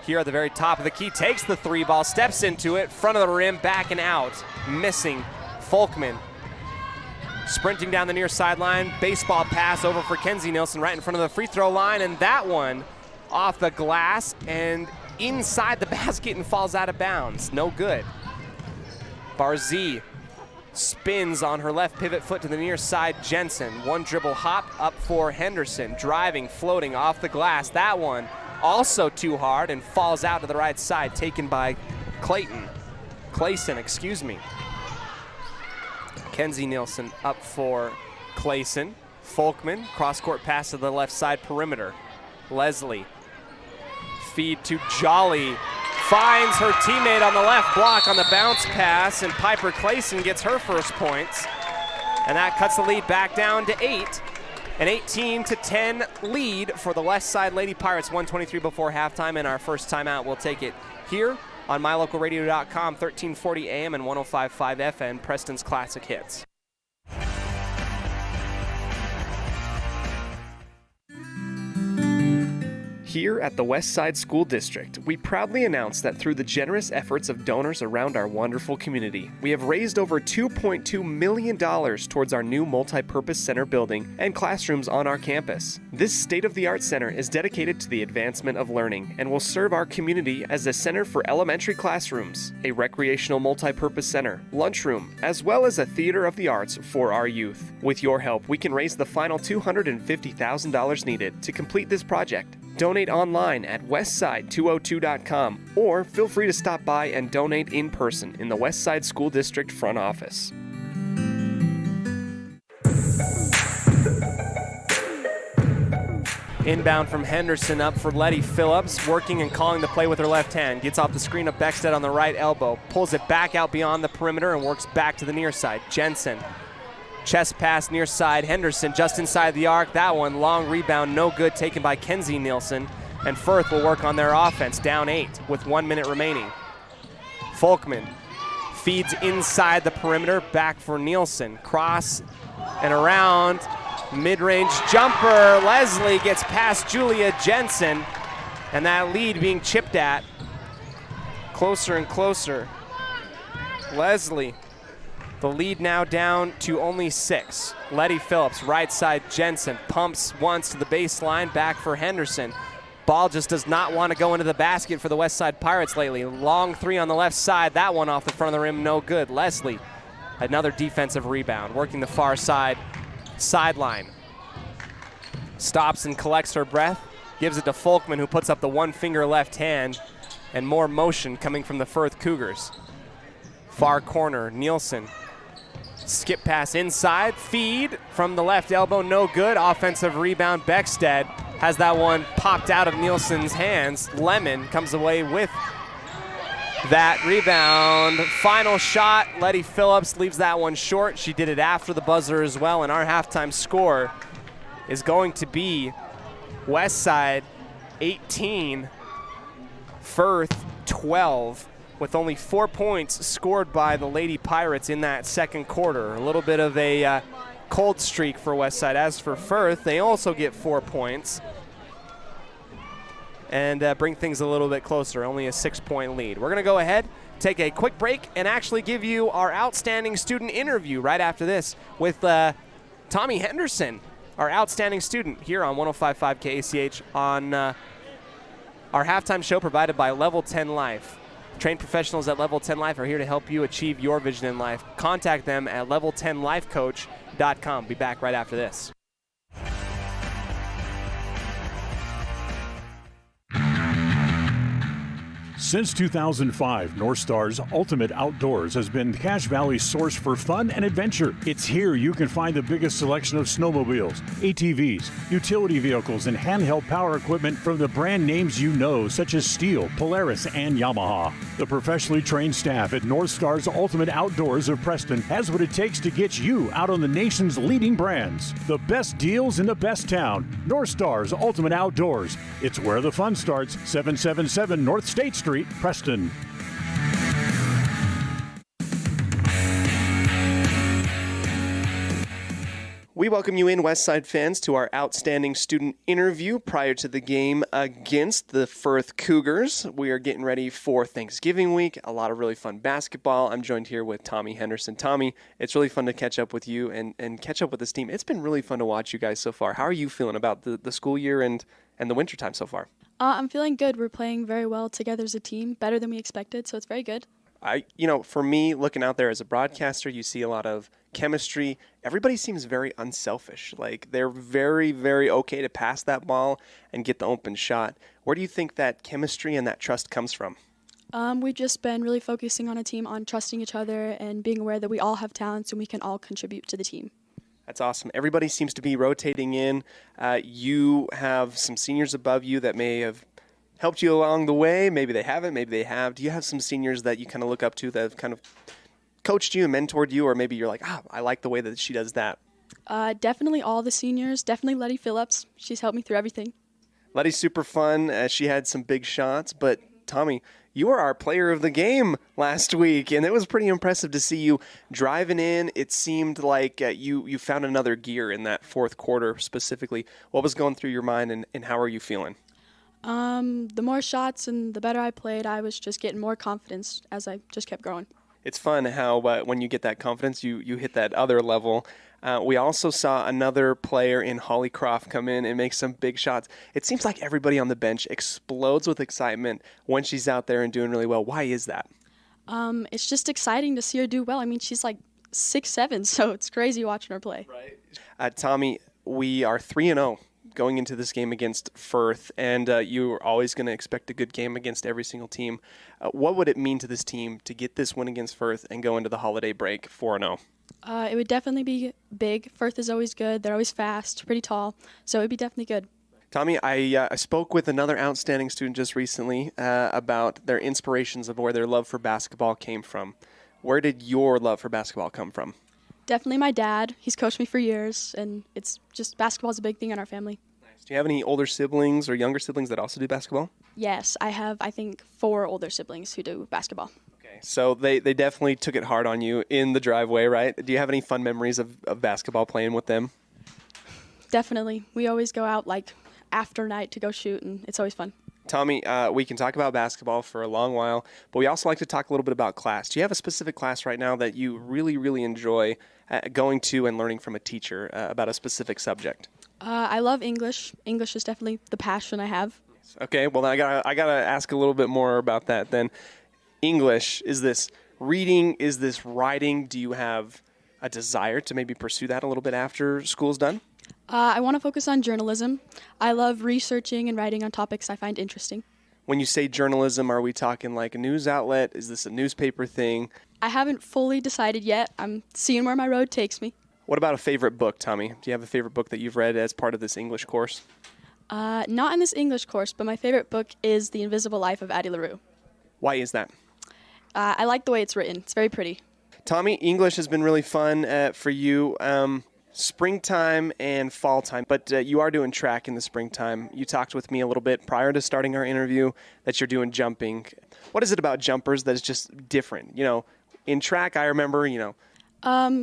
here at the very top of the key, takes the three ball, steps into it, front of the rim, back and out. Missing Folkman. Sprinting down the near sideline, baseball pass over for Kinsey Nilsson right in front of the free throw line, and that one off the glass and inside the basket and falls out of bounds. No good. Barzee spins on her left pivot foot to the near side. Jensen, one dribble hop up for Henderson, driving, floating off the glass. That one also too hard and falls out to the right side, taken by Clayson, excuse me. Kinsey Nilsson up for Clayson. Folkman, cross-court pass to the left side perimeter. Leslie, feed to Jolly, finds her teammate on the left block on the bounce pass, and Piper Clayson gets her first points. And that cuts the lead back down to 8. An 18-10 lead for the West Side Lady Pirates, 1:23 before halftime, and our first timeout. We'll take it here on mylocalradio.com, 1340 AM and 105.5 FM, Preston's Classic Hits. Here at the West Side School District, we proudly announce that through the generous efforts of donors around our wonderful community, we have raised over $2.2 million towards our new multi-purpose center building and classrooms on our campus. This state-of-the-art center is dedicated to the advancement of learning and will serve our community as a center for elementary classrooms, a recreational multi-purpose center, lunchroom, as well as a theater of the arts for our youth. With your help, we can raise the final $250,000 needed to complete this project. Donate online at westside202.com or feel free to stop by and donate in person in the West Side School District front office. Inbound from Henderson up for Letty Phillips, working and calling the play with her left hand. Gets off the screen of Beckstead on the right elbow, pulls it back out beyond the perimeter and works back to the near side. Jensen. Chest pass near side, Henderson just inside the arc. That one, long rebound, no good, taken by Kinsey Nilsson. And Firth will work on their offense, down 8 with 1 minute remaining. Folkman feeds inside the perimeter, back for Nilsson. Cross and around, mid-range jumper. Leslie gets past Julia Jensen, and that lead being chipped at. Closer and closer. Leslie. The lead now down to only 6. Letty Phillips, right side, Jensen, pumps once to the baseline, back for Henderson. Ball just does not want to go into the basket for the West Side Pirates lately. Long three on the left side, that one off the front of the rim, no good. Leslie, another defensive rebound, working the far side, sideline. Stops and collects her breath, gives it to Folkman, who puts up the one-finger left hand, and more motion coming from the Firth Cougars. Far corner, Nilsson. Skip pass inside, feed from the left elbow, no good. Offensive rebound, Beckstead has that one popped out of Nilsson's hands. Lemon comes away with that rebound. Final shot, Letty Phillips leaves that one short. She did it after the buzzer as well, and our halftime score is going to be Westside 18, Firth 12, with only 4 points scored by the Lady Pirates in that second quarter. A little bit of a cold streak for Westside. As for Firth, they also get 4 points and bring things a little bit closer, only a 6-point lead. We're going to go ahead, take a quick break, and actually give you our outstanding student interview right after this with Tommy Henderson, our outstanding student here on 105.5 KACH on our halftime show provided by Level 10 Life. Trained professionals at Level 10 Life are here to help you achieve your vision in life. Contact them at level10lifecoach.com. Be back right after this. Since 2005, North Star's Ultimate Outdoors has been Cache Valley's source for fun and adventure. It's here you can find the biggest selection of snowmobiles, ATVs, utility vehicles, and handheld power equipment from the brand names you know, such as Steel, Polaris, and Yamaha. The professionally trained staff at North Star's Ultimate Outdoors of Preston has what it takes to get you out on the nation's leading brands. The best deals in the best town. North Star's Ultimate Outdoors. It's where the fun starts. 777 North State Street, Preston. We welcome you in, Westside fans, to our outstanding student interview prior to the game against the Firth Cougars. We are getting ready for Thanksgiving week, a lot of really fun basketball. I'm joined here with Tommy Henderson. Tommy, it's really fun to catch up with you and catch up with this team. It's been really fun to watch you guys so far. How are you feeling about the school year and the wintertime so far? I'm feeling good. We're playing very well together as a team, better than we expected, so it's very good. For me, looking out there as a broadcaster, you see a lot of chemistry. Everybody seems very unselfish. Like, they're very, very okay to pass that ball and get the open shot. Where do you think that chemistry and that trust comes from? We've just been really focusing on a team, on trusting each other and being aware that we all have talents and we can all contribute to the team. That's awesome. Everybody seems to be rotating in. You have some seniors above you that may have helped you along the way. Maybe they haven't, maybe they have. Do you have some seniors that you kind of look up to that have kind of coached you and mentored you, or maybe you're like, I like the way that she does that? Definitely all the seniors. Definitely Letty Phillips. She's helped me through everything. Letty's super fun. She had some big shots, but Tommy, you were our player of the game last week, and it was pretty impressive to see you driving in. It seemed like you found another gear in that fourth quarter specifically. What was going through your mind, and how are you feeling? The more shots and the better I played, I was just getting more confidence as I just kept growing. It's fun how when you get that confidence, you hit that other level. We also saw another player in Holly Croft come in and make some big shots. It seems like everybody on the bench explodes with excitement when she's out there and doing really well. Why is that? It's just exciting to see her do well. I mean, she's like 6'7", so it's crazy watching her play. Right. Tommy, we are 3-0 going into this game against Firth, and you're always going to expect a good game against every single team. What would it mean to this team to get this win against Firth and go into the holiday break 4-0? It would definitely be big. Firth is always good. They're always fast, pretty tall, so it would be definitely good. Tommy, I spoke with another outstanding student just recently about their inspirations of where their love for basketball came from. Where did your love for basketball come from? Definitely my dad. He's coached me for years, and it's just basketball is a big thing in our family. Nice. Do you have any older siblings or younger siblings that also do basketball? Yes, I have, I think, 4 older siblings who do basketball. Okay, so they definitely took it hard on you in the driveway, right? Do you have any fun memories of basketball playing with them? Definitely. We always go out like after night to go shoot, and it's always fun. Tommy, we can talk about basketball for a long while, but we also like to talk a little bit about class. Do you have a specific class right now that you really, really enjoy going to and learning from a teacher about a specific subject? I love English. English is definitely the passion I have. Okay, well, then I gotta ask a little bit more about that then. English, is this reading? Is this writing? Do you have a desire to maybe pursue that a little bit after school's done? I want to focus on journalism. I love researching and writing on topics I find interesting. When you say journalism, are we talking like a news outlet? Is this a newspaper thing? I haven't fully decided yet. I'm seeing where my road takes me. What about a favorite book, Tommy? Do you have a favorite book that you've read as part of this English course? Not in this English course, but my favorite book is The Invisible Life of Addie LaRue. Why is that? I like the way it's written. It's very pretty. Tommy, English has been really fun for you. springtime and fall time, but you are doing track in the springtime. You talked with me a little bit prior to starting our interview that you're doing jumping. What is it about jumpers that is just different? You know, in track, I remember,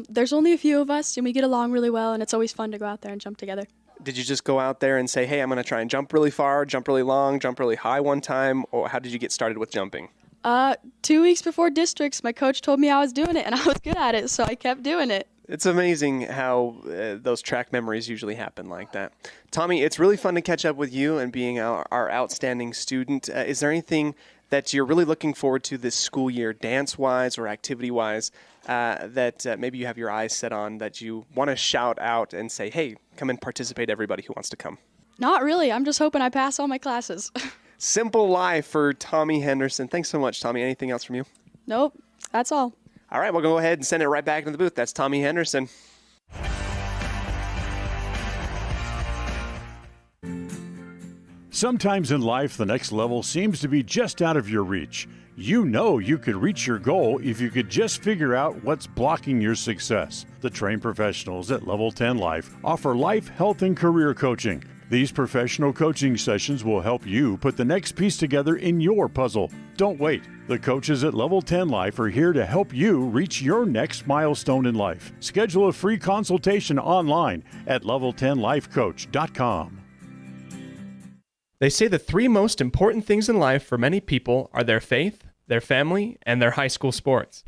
There's only a few of us, and we get along really well, and it's always fun to go out there and jump together. Did you just go out there and say, hey, I'm going to try and jump really far, jump really long, jump really high one time, or how did you get started with jumping? 2 weeks before districts, my coach told me I was doing it, and I was good at it, so I kept doing it. It's amazing how those track memories usually happen like that. Tommy, it's really fun to catch up with you and being our outstanding student. Is there anything that you're really looking forward to this school year, dance-wise or activity-wise, that maybe you have your eyes set on that you want to shout out and say, hey, come and participate, everybody who wants to come? Not really. I'm just hoping I pass all my classes. Simple life for Tommy Henderson. Thanks so much, Tommy. Anything else from you? Nope. That's all. All right, we'll go ahead and send it right back into the booth. That's Tommy Henderson. Sometimes in life, the next level seems to be just out of your reach. You know you could reach your goal if you could just figure out what's blocking your success. The trained professionals at Level 10 Life offer life, health, and career coaching. These professional coaching sessions will help you put the next piece together in your puzzle. Don't wait. The coaches at Level 10 Life are here to help you reach your next milestone in life. Schedule a free consultation online at level10lifecoach.com. They say the 3 most important things in life for many people are their faith, their family, and their high school sports.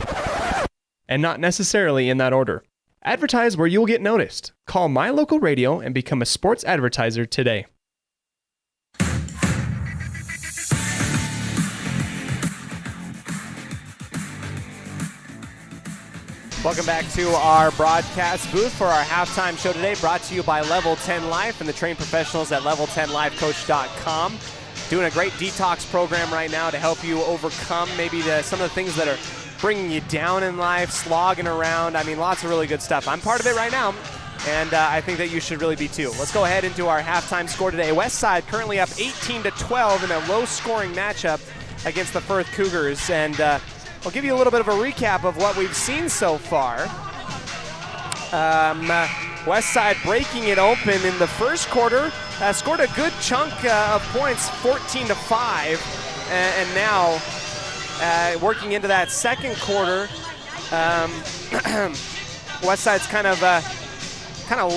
And not necessarily in that order. Advertise where you'll get noticed. Call My Local Radio and become a sports advertiser today. Welcome back to our broadcast booth for our halftime show today, brought to you by Level 10 Life and the trained professionals at level10lifecoach.com. Doing a great detox program right now to help you overcome maybe some of the things that are bringing you down in life, slogging around. I mean, lots of really good stuff. I'm part of it right now, and I think that you should really be too. Let's go ahead into our halftime score today. Westside currently up 18-12 in a low-scoring matchup against the Firth Cougars, and I'll give you a little bit of a recap of what we've seen so far. Westside breaking it open in the first quarter, scored a good chunk of points, 14-5, and now working into that second quarter, Westside's kind of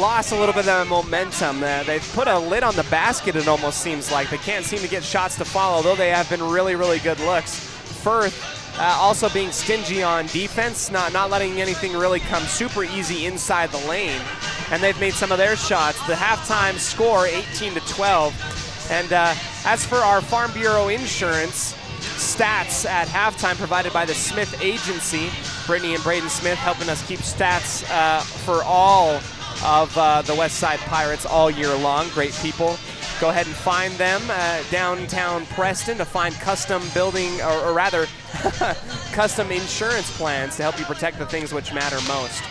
lost a little bit of momentum. They've put a lid on the basket, it almost seems like. They can't seem to get shots to fall, although they have been really, really good looks. Firth also being stingy on defense, not letting anything really come super easy inside the lane. And they've made some of their shots. The halftime score, 18-12. And as for our Farm Bureau Insurance stats at halftime provided by the Smith Agency, Brittany and Braden Smith helping us keep stats for all of the Westside Pirates all year long. Great people. Go ahead and find them downtown Preston to find custom building, or rather, custom insurance plans to help you protect the things which matter most.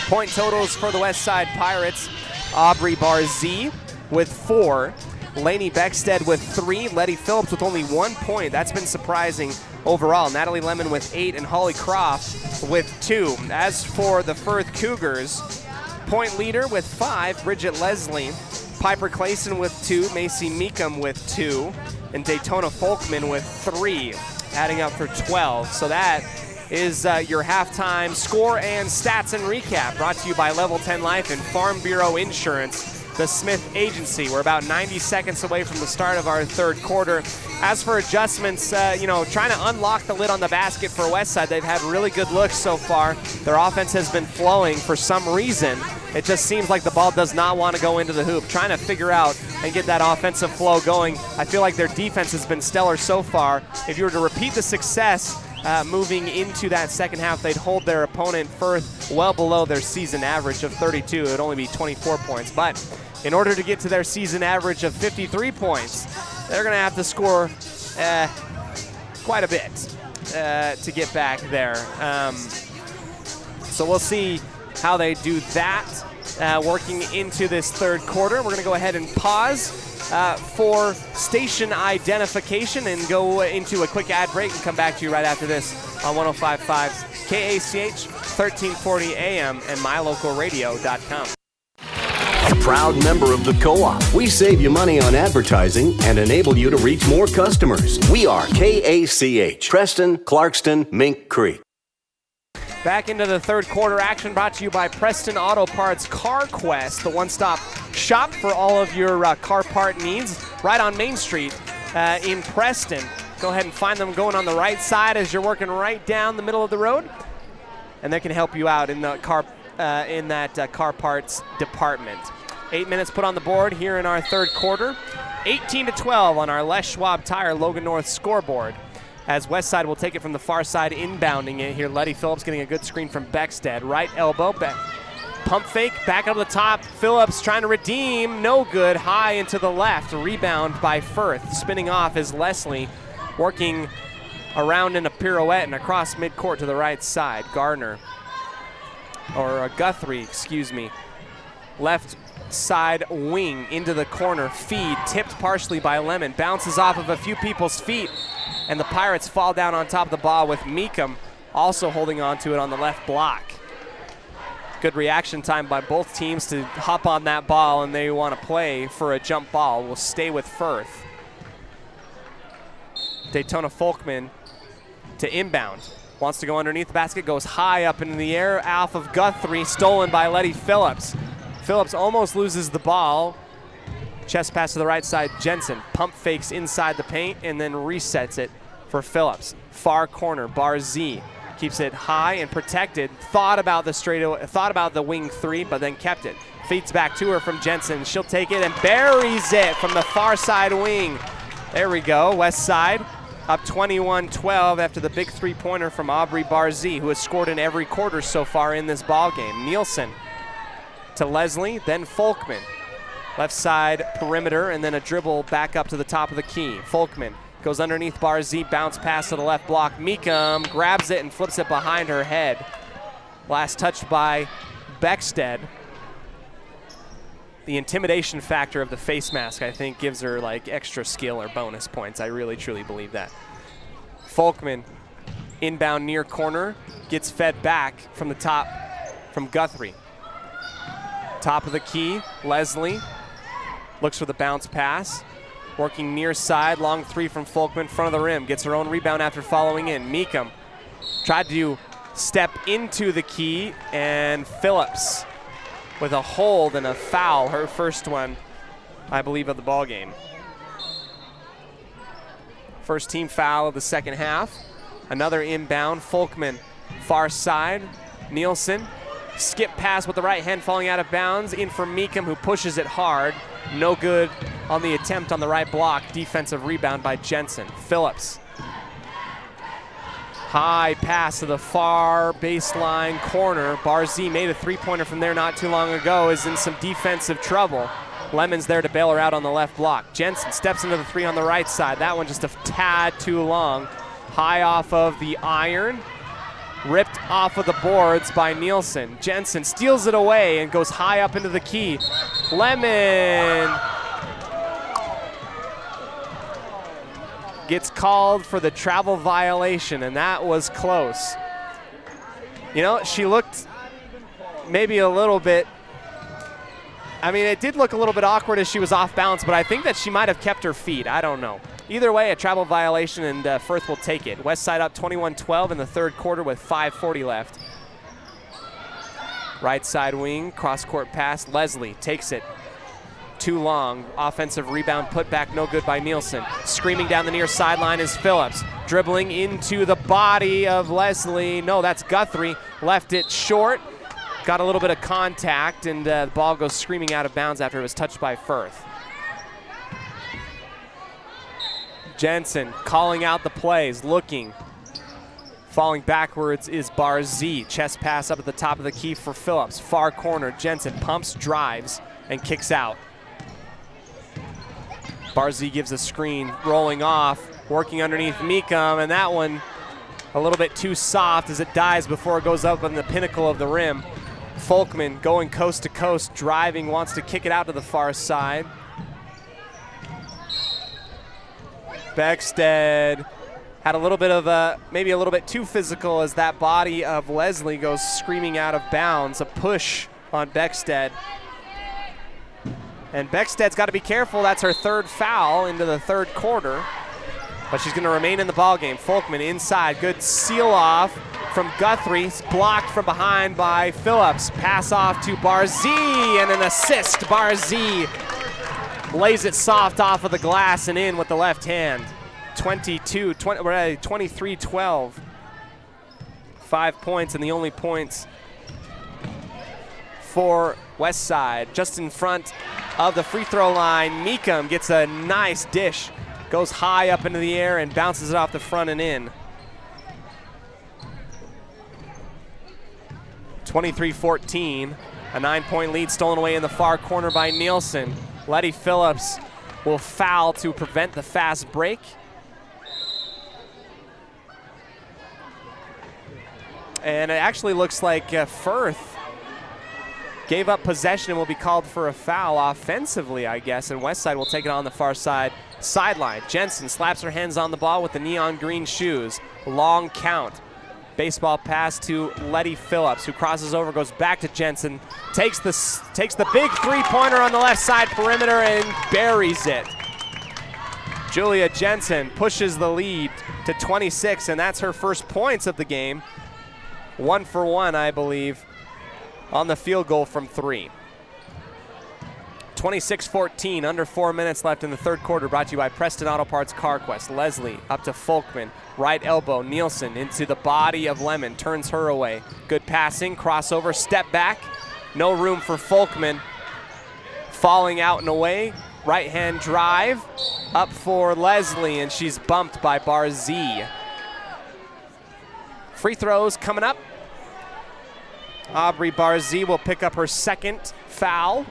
Point totals for the Westside Pirates: Aubrey Barzee with 4, Lainey Beckstead with 3, Letty Phillips with only 1 point. That's been surprising overall. Natalie Lemon with 8, and Holly Croft with 2. As for the Firth Cougars, point leader with 5, Bridget Leslie. Piper Clayson with 2, Macy Meekum with 2, and Daytona Folkman with 3, adding up for 12. So that is your halftime score and stats and recap, brought to you by Level 10 Life and Farm Bureau Insurance, the Smith Agency. We're about 90 seconds away from the start of our third quarter. As for adjustments, trying to unlock the lid on the basket for Westside, they've had really good looks so far. Their offense has been flowing for some reason. It just seems like the ball does not want to go into the hoop. Trying to figure out and get that offensive flow going. I feel like their defense has been stellar so far. If you were to repeat the success moving into that second half, they'd hold their opponent Firth well below their season average of 32. It would only be 24 points. But in order to get to their season average of 53 points, they're going to have to score quite a bit to get back there. So we'll see how they do that working into this third quarter. We're going to go ahead and pause for station identification and go into a quick ad break and come back to you right after this on 105.5 KACH 1340 AM and mylocalradio.com. A proud member of the Co-op, we save you money on advertising and enable you to reach more customers. We are KACH, Preston, Clarkston, Mink Creek. Back into the third quarter action brought to you by Preston Auto Parts Car Quest, the one-stop shop for all of your car part needs right on Main Street in Preston. Go ahead and find them going on the right side as you're working right down the middle of the road, and they can help you out in the car car parts department. 8 minutes put on the board here in our third quarter. 18-12 on our Les Schwab Tire Logan North scoreboard. As Westside will take it from the far side, inbounding it here. Letty Phillips getting a good screen from Beckstead. Right elbow, pump fake, back up the top. Phillips trying to redeem, no good. High into the left, rebound by Firth. Spinning off is Leslie, working around in a pirouette and across midcourt to the right side. Guthrie, excuse me. Left side wing into the corner, feed, tipped partially by Lemon, bounces off of a few people's feet, and the Pirates fall down on top of the ball with Meekum also holding on to it on the left block. Good reaction time by both teams to hop on that ball, and they want to play for a jump ball. We'll stay with Firth. Daytona Folkman to inbound. Wants to go underneath the basket, goes high up into the air off of Guthrie, stolen by Letty Phillips. Phillips almost loses the ball. Chest pass to the right side, Jensen. Pump fakes inside the paint and then resets it for Phillips. Far corner, Bar Z keeps it high and protected. Thought about the wing three, but then kept it. Feeds back to her from Jensen. She'll take it and buries it from the far side wing. There we go, West Side up 21-12 after the big three-pointer from Aubrey Barzee, who has scored in every quarter so far in this ball game. Nielsen to Leslie, then Folkman. Left side perimeter, and then a dribble back up to the top of the key. Folkman goes underneath Barzee, bounce pass to the left block. Meekum grabs it and flips it behind her head. Last touched by Beckstead. The intimidation factor of the face mask, I think, gives her like extra skill or bonus points. I really, truly believe that. Folkman, inbound near corner, gets fed back from the top from Guthrie. Top of the key, Leslie looks for the bounce pass. Working near side, long three from Folkman, front of the rim. Gets her own rebound after following in. Meekum tried to step into the key, and Phillips with a hold and a foul, her first one, I believe, of the ball game. First team foul of the second half. Another inbound, Folkman, far side. Nielsen, skip pass with the right hand falling out of bounds. In for Meekum, who pushes it hard. No good on the attempt on the right block. Defensive rebound by Jensen. Phillips. High pass to the far baseline corner. Barzee made a three-pointer from there not too long ago, is in some defensive trouble. Lemon's there to bail her out on the left block. Jensen steps into the three on the right side. That one just a tad too long. High off of the iron. Ripped off of the boards by Nielsen. Jensen steals it away and goes high up into the key. Lemon gets called for the travel violation, and that was close. You know, she looked maybe a little bit, I mean, it did look a little bit awkward as she was off balance, but I think that she might have kept her feet. I don't know. Either way, a travel violation, and Firth will take it. West Side up 21-12 in the third quarter with 5:40 left. Right side wing, cross-court pass. Leslie takes it. Too long. Offensive rebound, put back, no good by Nielsen. Screaming down the near sideline is Phillips. Dribbling into the body of Leslie. No, that's Guthrie. Left it short. Got a little bit of contact, and the ball goes screaming out of bounds after it was touched by Firth. Jensen calling out the plays, looking. Falling backwards is Barzee. Chest pass up at the top of the key for Phillips. Far corner, Jensen pumps, drives, and kicks out. Barzee gives a screen, rolling off, working underneath Meekum, and that one a little bit too soft as it dies before it goes up on the pinnacle of the rim. Folkman going coast to coast, driving, wants to kick it out to the far side. Beckstead had a little bit of maybe a little bit too physical as that body of Leslie goes screaming out of bounds. A push on Beckstead. And Beckstead's got to be careful. That's her third foul into the third quarter. But she's going to remain in the ballgame. Folkman inside. Good seal off from Guthrie. Blocked from behind by Phillips. Pass off to Barzee and an assist. Barzee lays it soft off of the glass and in with the left hand. 23-12. 5 points, and the only points for Westside. Just in front of the free throw line, Meekum gets a nice dish. Goes high up into the air and bounces it off the front and in. 23-14, a 9-point lead stolen away in the far corner by Nielsen. Letty Phillips will foul to prevent the fast break. And it actually looks like Firth gave up possession and will be called for a foul offensively, I guess, and Westside will take it on the far side sideline. Jensen slaps her hands on the ball with the neon green shoes. Long count. Baseball pass to Letty Phillips, who crosses over, goes back to Jensen, takes the big three-pointer on the left side perimeter and buries it. Julia Jensen pushes the lead to 26, and that's her first points of the game. 1 for 1, I believe, on the field goal from 3. 26-14, under 4 minutes left in the third quarter, brought to you by Preston Auto Parts CarQuest. Leslie up to Folkman, right elbow, Nielsen into the body of Lemon, turns her away. Good passing, crossover, step back, no room for Folkman. Falling out and away, right hand drive, up for Leslie, and she's bumped by Barzee. Free throws coming up. Aubrey Barzee will pick up her second foul.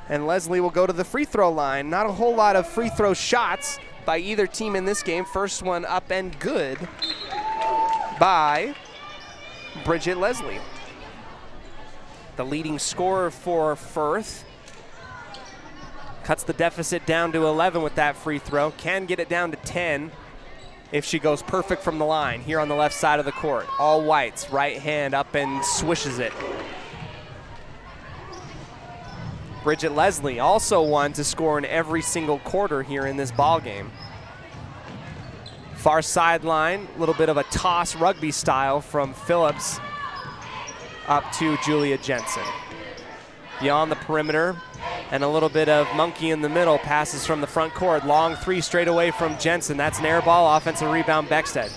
And Leslie will go to the free throw line. Not a whole lot of free throw shots by either team in this game. First one up and good by Bridget Leslie. The leading scorer for Firth. Cuts the deficit down to 11 with that free throw. Can get it down to 10 if she goes perfect from the line here on the left side of the court. All whites, right hand up and swishes it. Bridget Leslie, also one to score in every single quarter here in this ball game. Far sideline, a little bit of a toss rugby style from Phillips up to Julia Jensen. Beyond the perimeter, and a little bit of monkey in the middle, passes from the front court. Long three straight away from Jensen. That's an air ball, offensive rebound, Beckstead.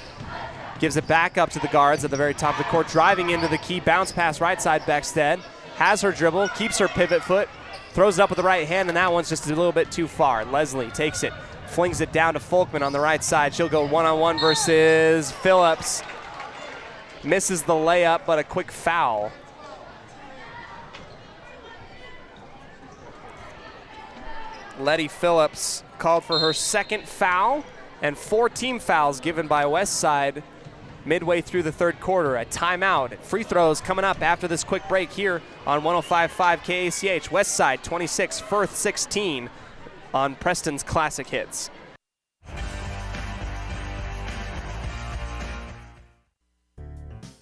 Gives it back up to the guards at the very top of the court, driving into the key, bounce pass right side, Beckstead. Has her dribble, keeps her pivot foot, throws it up with the right hand, and that one's just a little bit too far. Leslie takes it, flings it down to Folkman on the right side. She'll go one-on-one versus Phillips. Misses the layup, but a quick foul. Letty Phillips called for her second foul, and 4 team fouls given by Westside midway through the third quarter. A timeout. Free throws coming up after this quick break here on 105.5 KACH. Westside 26, Firth 16 on Preston's Classic Hits.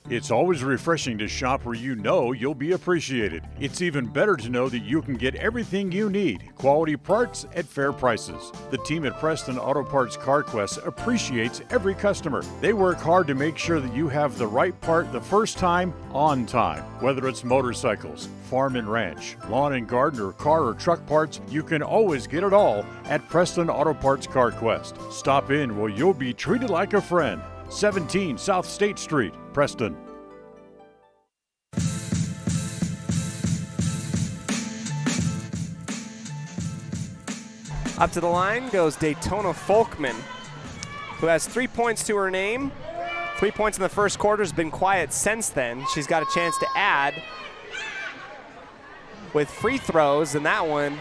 It's always refreshing to shop where you know you'll be appreciated. It's even better to know that you can get everything you need, quality parts at fair prices. The team at Preston Auto Parts CarQuest appreciates every customer. They work hard to make sure that you have the right part the first time, on time. Whether it's motorcycles, farm and ranch, lawn and garden, or car or truck parts, you can always get it all at Preston Auto Parts CarQuest. Stop in where you'll be treated like a friend. 17 South State Street, Preston. Up to the line goes Daytona Folkman, who has 3 points to her name. 3 points in the first quarter, has been quiet since then. She's got a chance to add with free throws, and that one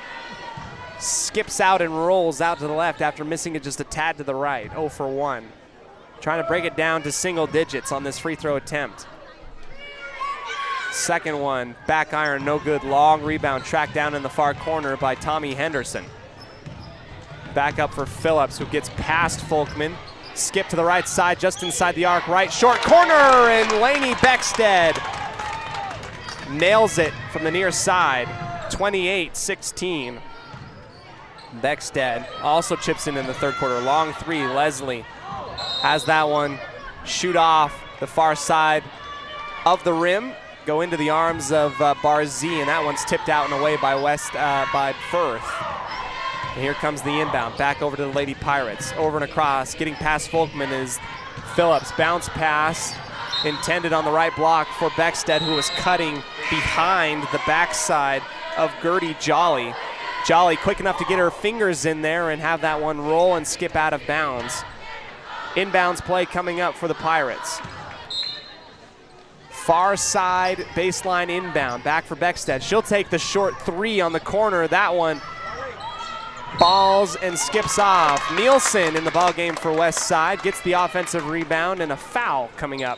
skips out and rolls out to the left after missing it just a tad to the right. 0 for 1. Trying to break it down to single digits on this free throw attempt. Second one, back iron, no good. Long rebound tracked down in the far corner by Tommy Henderson. Back up for Phillips, who gets past Folkman. Skip to the right side, just inside the arc, right short corner, and Lainey Beckstead nails it from the near side, 28-16. Beckstead also chips in the third quarter. Long three, Leslie has that one shoot off the far side of the rim, go into the arms of Barzee, and that one's tipped out and away by Firth. And here comes the inbound, back over to the Lady Pirates. Over and across, getting past Folkman is Phillips. Bounce pass intended on the right block for Beckstead, who was cutting behind the backside of Gertie Jolly. Jolly quick enough to get her fingers in there and have that one roll and skip out of bounds. Inbounds play coming up for the Pirates. Far side baseline inbound, back for Beckstead. She'll take the short three on the corner. That one balls and skips off. Nielsen in the ball game for West Side gets the offensive rebound, and a foul coming up.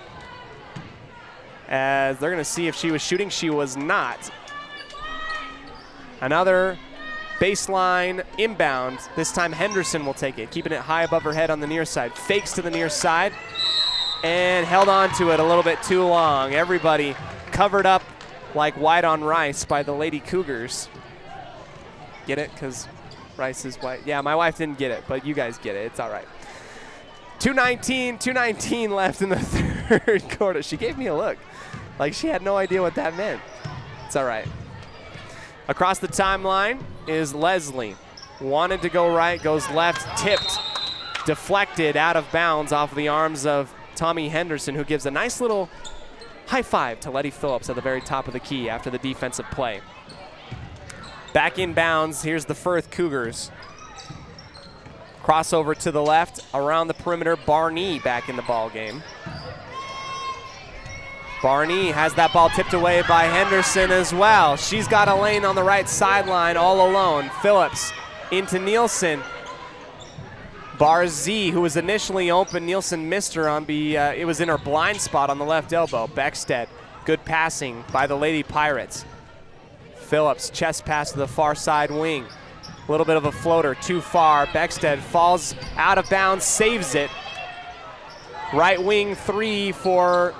As they're going to see if she was shooting. She was not. Another baseline inbound. This time Henderson will take it, keeping it high above her head on the near side. Fakes to the near side and held on to it a little bit too long. Everybody covered up like white on rice by the Lady Cougars. Get it? Because rice is white. Yeah, my wife didn't get it, but you guys get it. It's all right. 2:19 left in the third quarter. She gave me a look like she had no idea what that meant. It's all right. Across the timeline is Leslie. Wanted to go right, goes left, tipped, deflected out of bounds off the arms of Tommy Henderson, who gives a nice little high five to Letty Phillips at the very top of the key after the defensive play. Back in bounds, here's the Firth Cougars. Crossover to the left, around the perimeter, Barney back in the ball game. Barney has that ball tipped away by Henderson as well. She's got a lane on the right sideline all alone. Phillips into Nielsen. Barzee, who was initially open, Nielsen missed her on it was in her blind spot on the left elbow. Beckstead, good passing by the Lady Pirates. Phillips, chest pass to the far side wing. A little bit of a floater, too far. Beckstead falls out of bounds, saves it. Right wing three for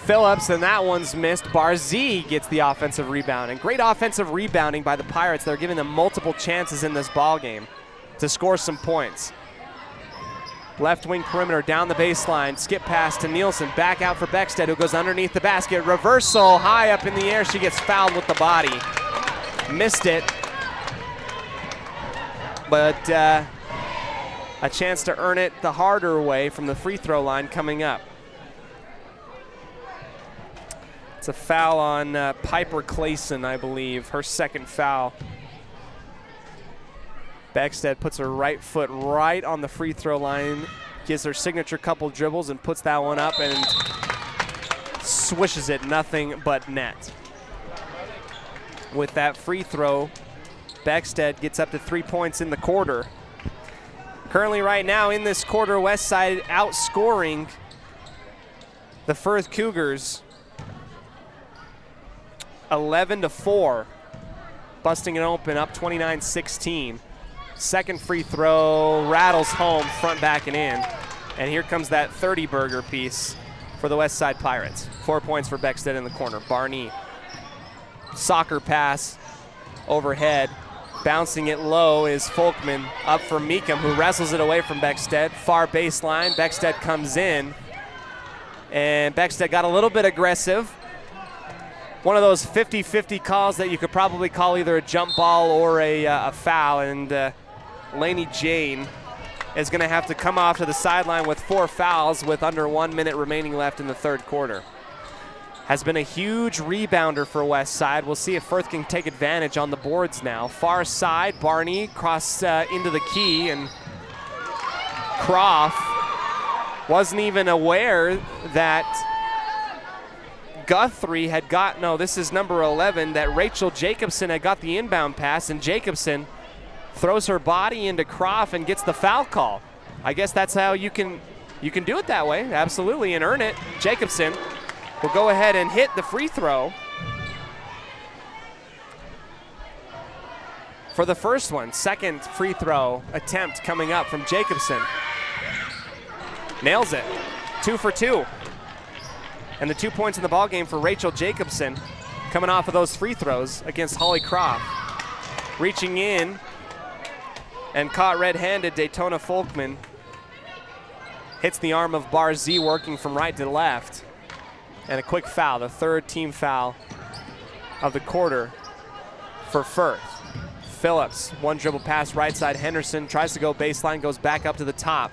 Phillips, and that one's missed. Barzee gets the offensive rebound, and great offensive rebounding by the Pirates. They're giving them multiple chances in this ball game to score some points. Left wing perimeter down the baseline, skip pass to Nielsen, back out for Beckstead, who goes underneath the basket. Reversal high up in the air. She gets fouled with the body. Missed it, but a chance to earn it the harder way from the free throw line coming up. It's a foul on Piper Clayson, I believe, her second foul. Beckstead puts her right foot right on the free throw line, gives her signature couple dribbles and puts that one up and swishes it nothing but net. With that free throw, Beckstead gets up to 3 points in the quarter. Currently right now in this quarter, Westside outscoring the Firth Cougars 11-4, busting it open, up 29-16. Second free throw rattles home, front, back, and in. And here comes that 30-burger piece for the Westside Pirates. 4 points for Beckstead in the corner. Barney, soccer pass overhead. Bouncing it low is Folkman, up for Meekum, who wrestles it away from Beckstead. Far baseline, Beckstead comes in. And Beckstead got a little bit aggressive. One of those 50-50 calls that you could probably call either a jump ball or a foul, and Lainey Jane is going to have to come off to the sideline with 4 fouls with under 1 minute remaining left in the third quarter. Has been a huge rebounder for Westside. We'll see if Firth can take advantage on the boards now. Far side, Barney cross into the key, and Croft wasn't even aware that Guthrie had got, no, this is number 11, that Rachel Jacobson had got the inbound pass, and Jacobson throws her body into Croft and gets the foul call. I guess that's how you can do it that way, absolutely, and earn it. Jacobson will go ahead and hit the free throw for the first one. Second free throw attempt coming up from Jacobson. Nails it. 2 for 2. And the 2 points in the ballgame for Rachel Jacobson coming off of those free throws against Holly Croft. Reaching in and caught red-handed, Daytona Folkman hits the arm of Bar Z, working from right to left. And a quick foul, the third team foul of the quarter for Firth. Phillips, one dribble pass right side. Henderson tries to go baseline, goes back up to the top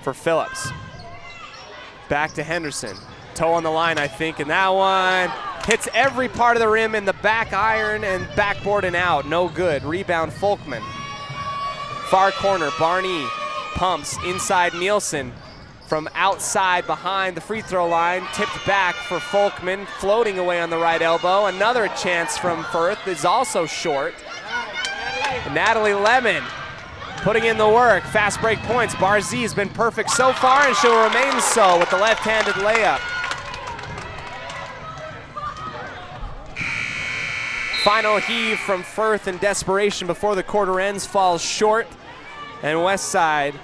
for Phillips. Back to Henderson. Toe on the line, I think, and that one hits every part of the rim in the back iron and backboard and out. No good. Rebound, Folkman. Far corner, Barney pumps inside Nielsen from outside behind the free throw line. Tipped back for Folkman, floating away on the right elbow. Another chance from Firth is also short. Natalie Lemon putting in the work. Fast break points. Bar Z has been perfect so far, and she'll remain so with the left-handed layup. Final heave from Firth in desperation before the quarter ends falls short, and Westside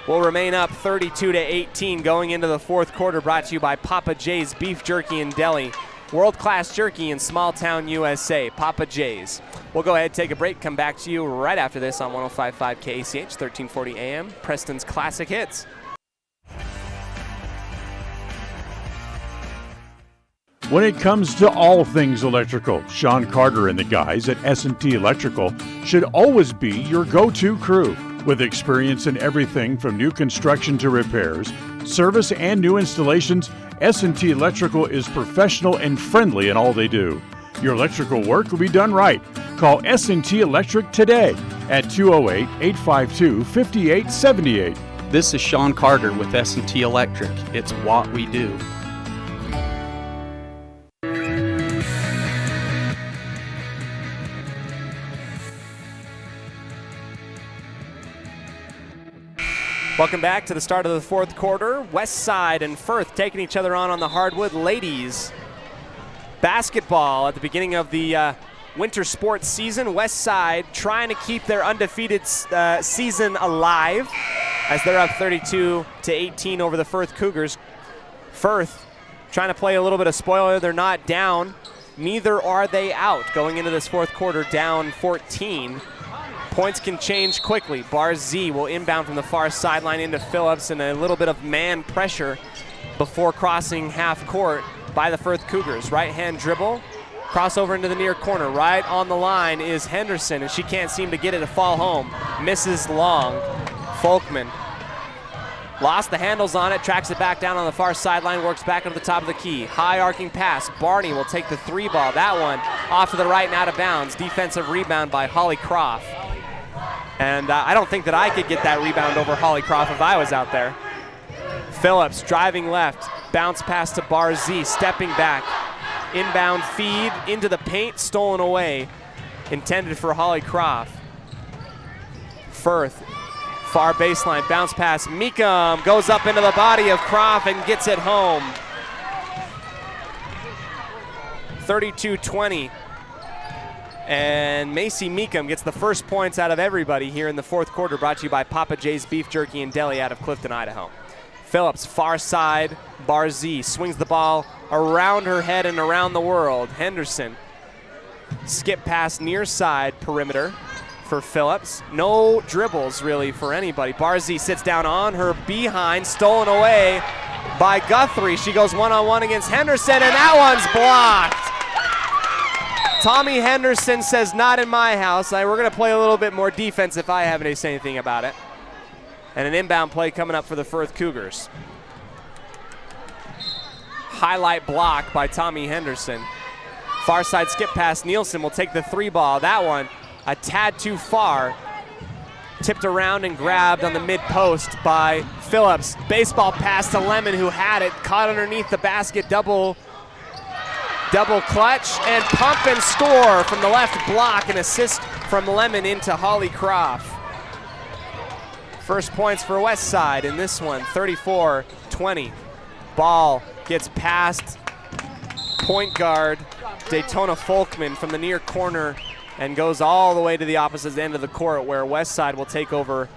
will remain up 32-18 going into the fourth quarter. Brought to you by Papa J's Beef Jerky and Deli. World-class jerky in small town USA, Papa J's. We'll go ahead, take a break, come back to you right after this on 105.5 KACH, 1340 AM, Preston's Classic Hits. When it comes to all things electrical, Sean Carter and the guys at S&T Electrical should always be your go-to crew. With experience in everything from new construction to repairs, service, and new installations, S&T Electrical is professional and friendly in all they do. Your electrical work will be done right. Call S&T Electric today at 208-852-5878. This is Sean Carter with S&T Electric. It's what we do. Welcome back to the start of the fourth quarter. Westside and Firth taking each other on the hardwood. Ladies basketball at the beginning of the winter sports season. Westside trying to keep their undefeated season alive as they're up 32-18 over the Firth Cougars. Firth trying to play a little bit of spoiler. They're not down. Neither are they out going into this fourth quarter down 14. Points can change quickly. Bar Z will inbound from the far sideline into Phillips, and a little bit of man pressure before crossing half court by the Firth Cougars. Right hand dribble, crossover into the near corner. Right on the line is Henderson, and she can't seem to get it to fall home. Misses long. Folkman lost the handles on it, tracks it back down on the far sideline, works back up the top of the key. High arcing pass. Barney will take the three ball. That one off to the right and out of bounds. Defensive rebound by Holly Croft. And I don't think that I could get that rebound over Holly Croft if I was out there. Phillips driving left, bounce pass to Bar Z, stepping back. Inbound feed into the paint, stolen away. Intended for Holly Croft. Firth, far baseline, bounce pass. Meekum goes up into the body of Croft and gets it home. 32-20. And Macy Meekum gets the first points out of everybody here in the fourth quarter, brought to you by Papa J's Beef Jerky and Deli out of Clifton, Idaho. Phillips, far side, Bar Z swings the ball around her head and around the world. Henderson, skip pass near side perimeter for Phillips. No dribbles really for anybody. Bar Z sits down on her behind, stolen away by Guthrie. She goes one-on-one against Henderson, and that one's blocked. Tommy Henderson says, not in my house. We're going to play a little bit more defense if I have to say anything about it. And an inbound play coming up for the Firth Cougars. Highlight block by Tommy Henderson. Far side skip pass. Nielsen will take the three ball. That one a tad too far. Tipped around and grabbed on the mid post by Phillips. Baseball pass to Lemon, who had it. Caught underneath the basket. Double clutch and pump and score from the left block. An assist from Lemon into Holly Croft. First points for Westside in this one, 34-20. Ball gets past point guard Daytona Folkman from the near corner and goes all the way to the opposite end of the court where Westside will take over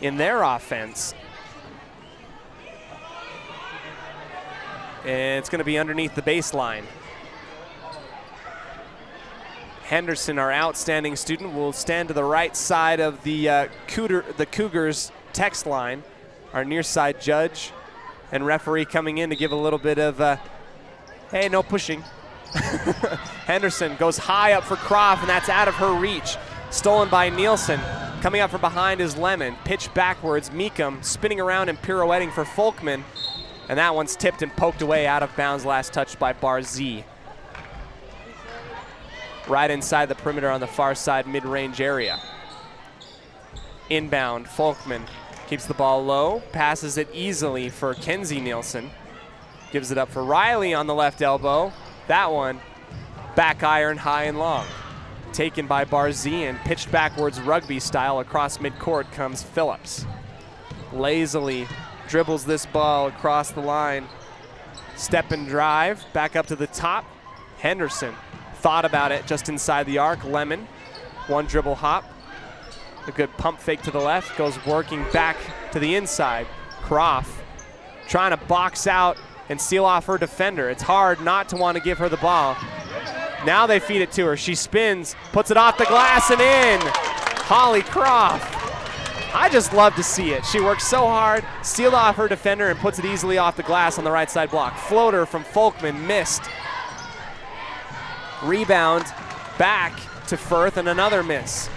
in their offense. And it's going to be underneath the baseline. Henderson, our outstanding student, will stand to the right side of the Cougars text line. Our near side judge and referee coming in to give a little bit of, hey, no pushing. Henderson goes high up for Croft, and that's out of her reach. Stolen by Nielsen. Coming up from behind is Lemon. Pitch backwards. Meekum spinning around and pirouetting for Folkman. And that one's tipped and poked away out of bounds, last touched by Barzee. Right inside the perimeter on the far side mid-range area. Inbound, Folkman keeps the ball low, passes it easily for Kenzie Nielsen. Gives it up for Riley on the left elbow. That one, back iron, high and long. Taken by Barzee and pitched backwards rugby style across midcourt comes Phillips. Lazily dribbles this ball across the line. Step and drive, back up to the top. Henderson thought about it just inside the arc. Lemon, one dribble hop. A good pump fake to the left, goes working back to the inside. Croft trying to box out and seal off her defender. It's hard not to want to give her the ball. Now they feed it to her. She spins, puts it off the glass and in. Holly Croft. I just love to see it. She works so hard, sealed off her defender and puts it easily off the glass on the right side block. Floater from Folkman, missed. Rebound back to Firth and another miss.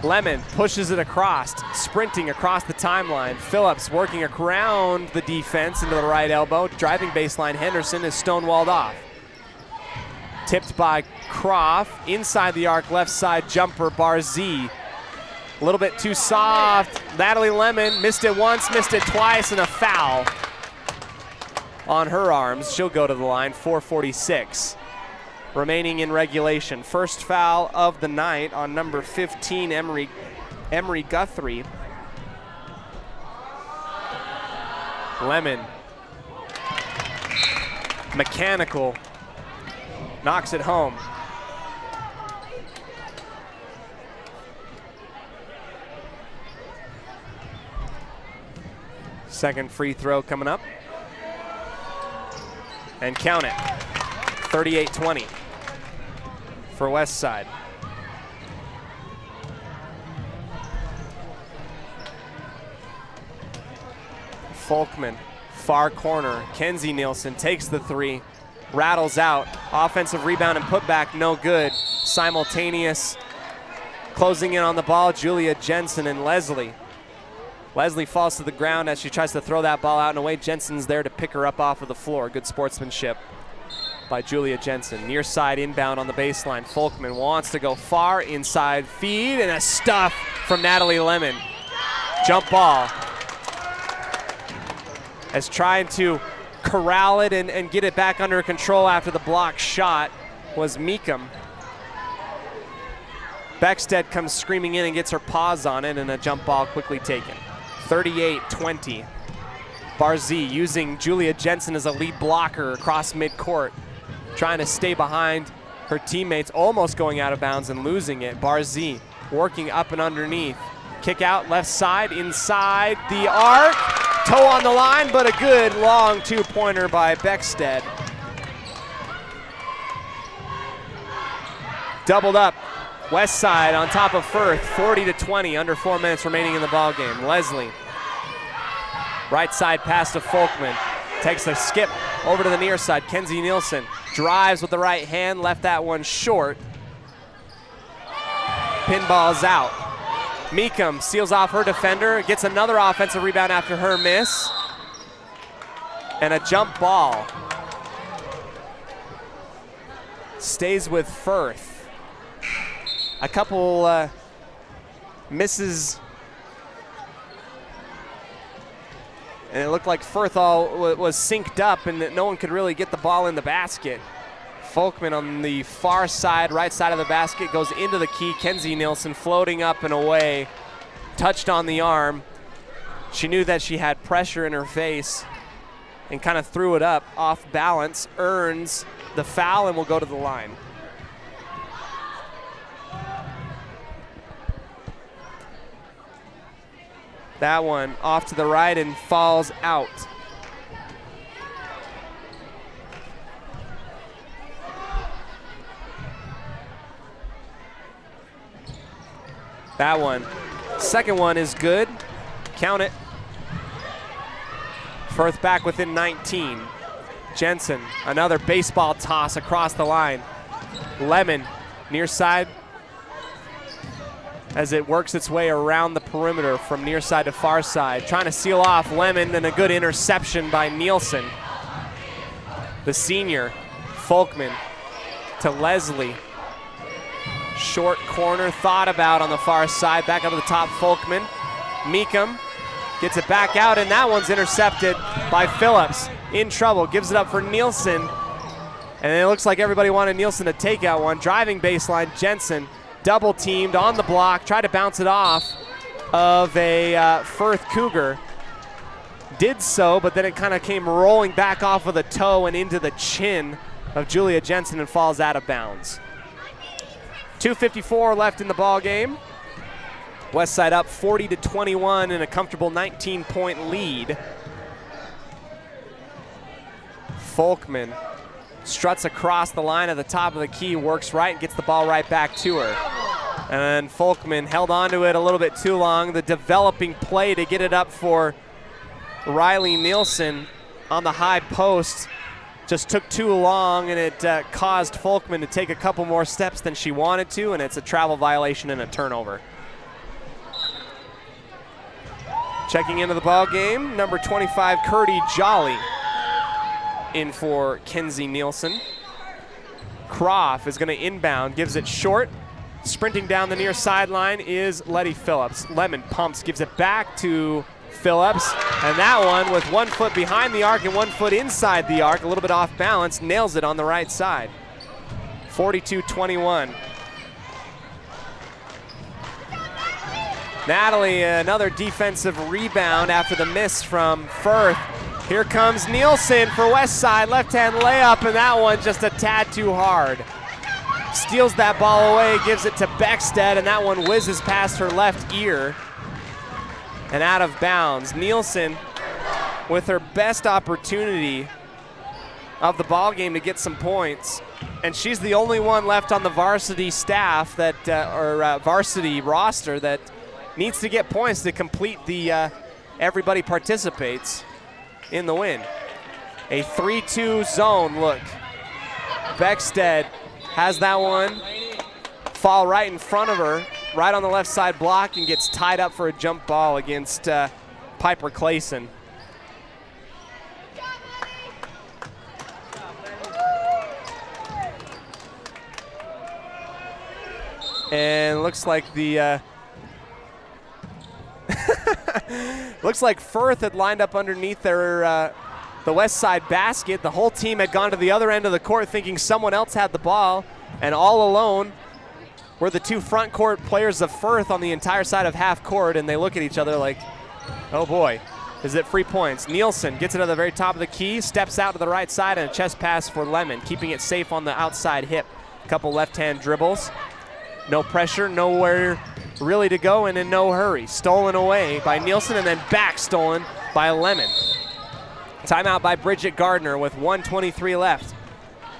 Lemon pushes it across, sprinting across the timeline. Phillips working around the defense into the right elbow. Driving baseline, Henderson is stonewalled off. Tipped by Croft. Inside the arc, left side jumper, Barzee. A little bit too soft. Natalie Lemon missed it once, missed it twice, and a foul on her arms. She'll go to the line, 4:46. Remaining in regulation. First foul of the night on number 15, Emery Guthrie. Lemon. Mechanical. Knocks it home. Second free throw coming up. And count it. 38-20 for Westside. Folkman, far corner. Kenzie Nielsen takes the three, rattles out. Offensive rebound and putback, no good. Simultaneous closing in on the ball, Julia Jensen and Leslie. Leslie falls to the ground as she tries to throw that ball out and away. Jensen's there to pick her up off of the floor. Good sportsmanship by Julia Jensen. Near side inbound on the baseline. Folkman wants to go far inside feed and a stuff from Natalie Lemon. Jump ball. As trying to corral it and get it back under control after the block shot was Meekum. Beckstead comes screaming in and gets her paws on it, and a jump ball quickly taken. 38-20. Barzee using Julia Jensen as a lead blocker across midcourt, trying to stay behind her teammates, almost going out of bounds and losing it. Barzee working up and underneath. Kick out left side, inside the arc. Toe on the line, but a good long two-pointer by Beckstead. Doubled up. West side on top of Firth, 40-20, under 4 minutes remaining in the ball game. Leslie, right side pass to Folkman, takes a skip over to the near side. Kenzie Nielsen drives with the right hand, left that one short. Pinball's out. Meekum seals off her defender, gets another offensive rebound after her miss, and a jump ball. Stays with Firth. A couple misses, and it looked like Firth all was synced up and that no one could really get the ball in the basket. Folkman on the far side, right side of the basket, goes into the key. Kenzie Nielsen floating up and away, touched on the arm. She knew that she had pressure in her face and kind of threw it up off balance, earns the foul, and will go to the line. That one off to the right and falls out. That one. Second one is good. Count it. Firth back within 19. Jensen, another baseball toss across the line. Lemon, near side, as it works its way around the perimeter from near side to far side. Trying to seal off Lemon, and a good interception by Nielsen. The senior, Folkman to Leslie. Short corner, thought about on the far side. Back up to the top, Folkman. Meekum gets it back out, and that one's intercepted by Phillips. In trouble, gives it up for Nielsen. And it looks like everybody wanted Nielsen to take out one. Driving baseline, Jensen double teamed on the block, tried to bounce it off of a Firth Cougar. Did so, but then it kind of came rolling back off of the toe and into the chin of Julia Jensen and falls out of bounds. 2:54 left in the ball game. Westside up 40-21 in a comfortable 19-point lead. Folkman struts across the line at the top of the key, works right and gets the ball right back to her. And Folkman held onto it a little bit too long. The developing play to get it up for Riley Nielsen on the high post just took too long, and it caused Folkman to take a couple more steps than she wanted to, and it's a travel violation and a turnover. Checking into the ball game, number 25, Cody Jolly, in for Kenzie Nielsen. Croft is going to inbound, gives it short. Sprinting down the near sideline is Letty Phillips. Lemon pumps, gives it back to Phillips, and that one with 1 foot behind the arc and 1 foot inside the arc, a little bit off balance, nails it on the right side. 42-21. Natalie, another defensive rebound after the miss from Firth. Here comes Nielsen for Westside, left-hand layup, and that one just a tad too hard. Steals that ball away, gives it to Beckstead, and that one whizzes past her left ear and out of bounds. Nielsen with her best opportunity of the ball game to get some points, and she's the only one left on the varsity staff that, varsity roster that needs to get points to complete the everybody participates in the win. A 3-2 zone look. Beckstead has that one fall right in front of her, right on the left side block, and gets tied up for a jump ball against Piper Clayson. And looks like the looks like Firth had lined up underneath their the west side basket. The whole team had gone to the other end of the court thinking someone else had the ball, and all alone were the two front court players of Firth on the entire side of half court, and they look at each other like, oh boy, is it free points? Nielsen gets it to the very top of the key, steps out to the right side, and a chest pass for Lemon, keeping it safe on the outside hip. A couple left-hand dribbles. No pressure, nowhere really to go, and in no hurry. Stolen away by Nielsen, and then back stolen by Lemon. Timeout by Bridget Gardner with 1:23 left.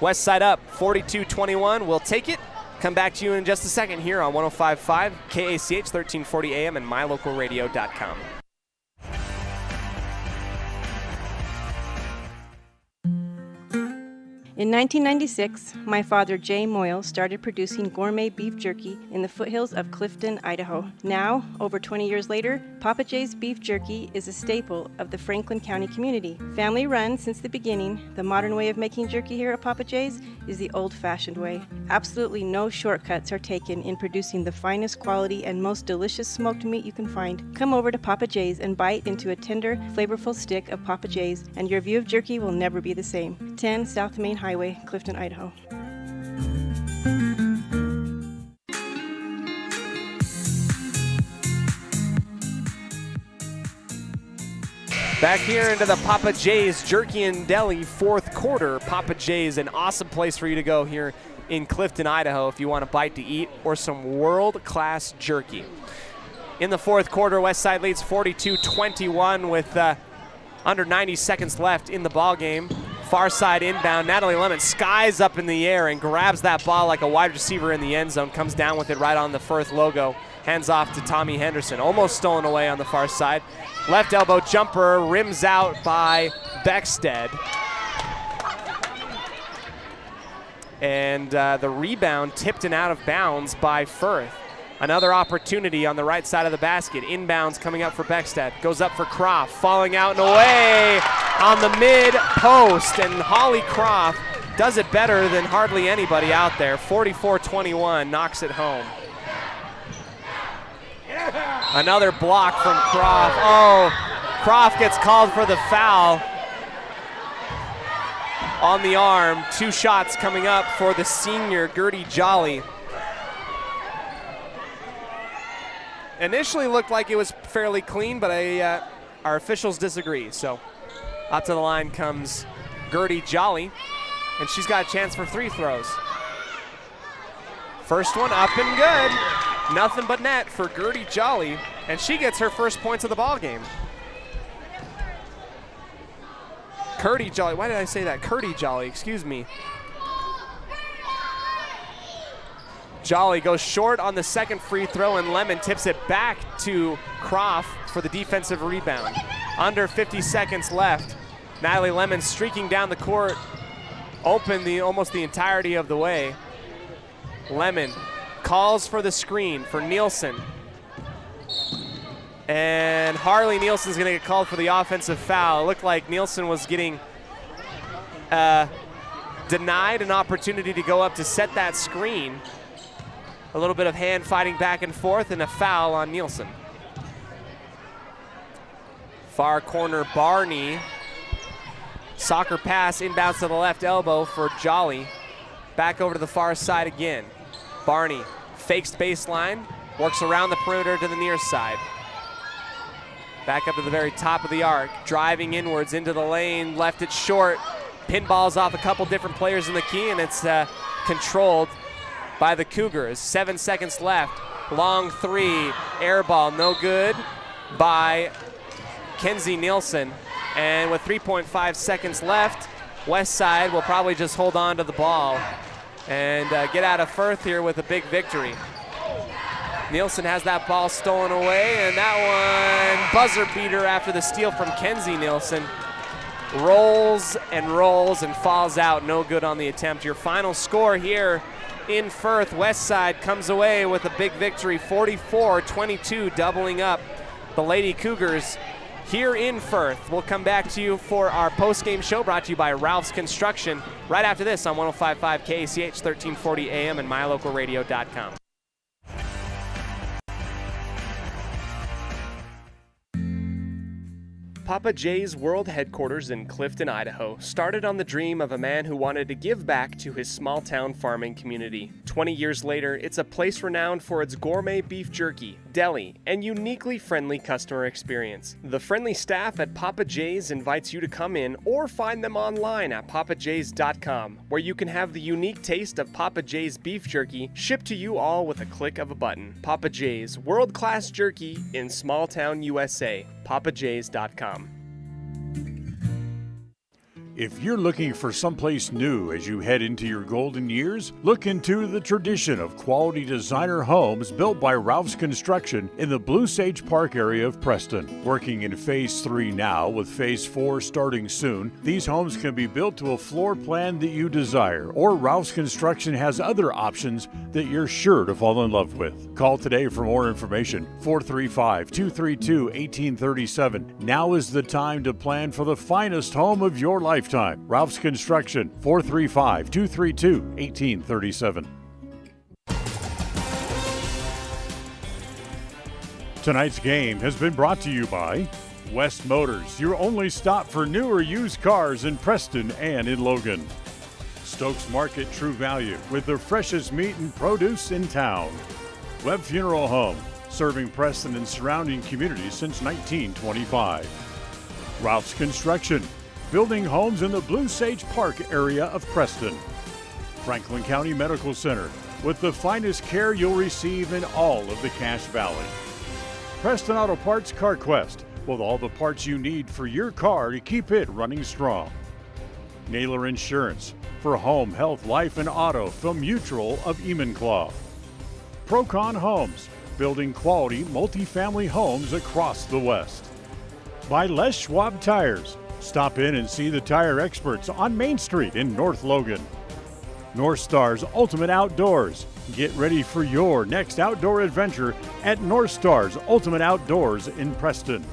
West side up, 42-21. We'll take it. Come back to you in just a second here on 105.5 KACH 1340 AM and mylocalradio.com. In 1996, my father, Jay Moyle, started producing gourmet beef jerky in the foothills of Clifton, Idaho. Now, over 20 years later, Papa Jay's beef jerky is a staple of the Franklin County community. Family run since the beginning, the modern way of making jerky here at Papa Jay's is the old-fashioned way. Absolutely no shortcuts are taken in producing the finest quality and most delicious smoked meat you can find. Come over to Papa Jay's and bite into a tender, flavorful stick of Papa Jay's, and your view of jerky will never be the same. 10 South Main Highway, Clifton, Idaho. Back here into the Papa Jay's Jerky and Deli fourth quarter. Papa Jay's, an awesome place for you to go here in Clifton, Idaho if you want a bite to eat or some world-class jerky. In the fourth quarter, Westside leads 42-21 with under 90 seconds left in the ball game. Far side inbound, Natalie Lemon skies up in the air and grabs that ball like a wide receiver in the end zone, comes down with it right on the Firth logo, hands off to Tommy Henderson. Almost stolen away on the far side. Left elbow jumper, rims out by Beckstead. And the rebound tipped and out of bounds by Firth. Another opportunity on the right side of the basket. Inbounds coming up for Beckstead. Goes up for Croft, falling out and away on the mid post. And Holly Croft does it better than hardly anybody out there. 44-21, knocks it home. Another block from Croft. Oh, Croft gets called for the foul on the arm. 2 shots coming up for the senior, Gertie Jolly. Initially looked like it was fairly clean, but our officials disagree. So out to the line comes Gertie Jolly, and she's got a chance for 3 throws. First one up and good. Nothing but net for Gertie Jolly, and she gets her first points of the ball game. Gertie Jolly, why did I say that? Gertie Jolly, excuse me. Jolly goes short on the second free throw, and Lemon tips it back to Croft for the defensive rebound. Under 50 seconds left. Natalie Lemon streaking down the court, open almost the entirety of the way. Lemon calls for the screen for Nielsen. And Harley Nielsen's gonna get called for the offensive foul. It looked like Nielsen was getting denied an opportunity to go up to set that screen. A little bit of hand fighting back and forth, and a foul on Nielsen. Far corner Barney. Soccer pass inbounds to the left elbow for Jolly. Back over to the far side again. Barney fakes baseline, works around the perimeter to the near side. Back up to the very top of the arc, driving inwards into the lane, left it short. Pinballs off a couple different players in the key, and it's controlled by the Cougars. 7 seconds left. Long 3, air ball, no good by Kenzie Nielsen. And with 3.5 seconds left, Westside will probably just hold on to the ball and get out of Firth here with a big victory. Nielsen has that ball stolen away, and that one buzzer beater after the steal from Kenzie Nielsen. Rolls and falls out, no good on the attempt. Your final score here in Firth, Westside comes away with a big victory, 44-22, doubling up the Lady Cougars here in Firth. We'll come back to you for our post-game show brought to you by Ralph's Construction right after this on 105.5 KACH, 1340 AM and mylocalradio.com. Papa J's World Headquarters in Clifton, Idaho, started on the dream of a man who wanted to give back to his small-town farming community. 20 years later, it's a place renowned for its gourmet beef jerky, deli, and uniquely friendly customer experience. The friendly staff at Papa J's invites you to come in or find them online at papajs.com, where you can have the unique taste of Papa J's beef jerky shipped to you all with a click of a button. Papa J's, world-class jerky in small-town USA. papajs.com. If you're looking for someplace new as you head into your golden years, look into the tradition of quality designer homes built by Ralph's Construction in the Blue Sage Park area of Preston. Working in Phase 3 now, with Phase 4 starting soon, these homes can be built to a floor plan that you desire, or Ralph's Construction has other options that you're sure to fall in love with. Call today for more information, 435-232-1837. Now is the time to plan for the finest home of your lifetime. Ralph's Construction, 435-232-1837. Tonight's game has been brought to you by West Motors, your only stop for new or used cars in Preston and in Logan. Stokes Market True Value, with the freshest meat and produce in town. Webb Funeral Home, serving Preston and surrounding communities since 1925. Ralph's Construction, building homes in the Blue Sage Park area of Preston. Franklin County Medical Center, with the finest care you'll receive in all of the Cache Valley. Preston Auto Parts CarQuest, with all the parts you need for your car to keep it running strong. Naylor Insurance, for home, health, life, and auto from Mutual of Enumclaw. Procon Homes, building quality multifamily homes across the West. By Les Schwab Tires. Stop in and see the tire experts on Main Street in North Logan. North Star's Ultimate Outdoors. Get ready for your next outdoor adventure at North Star's Ultimate Outdoors in Preston.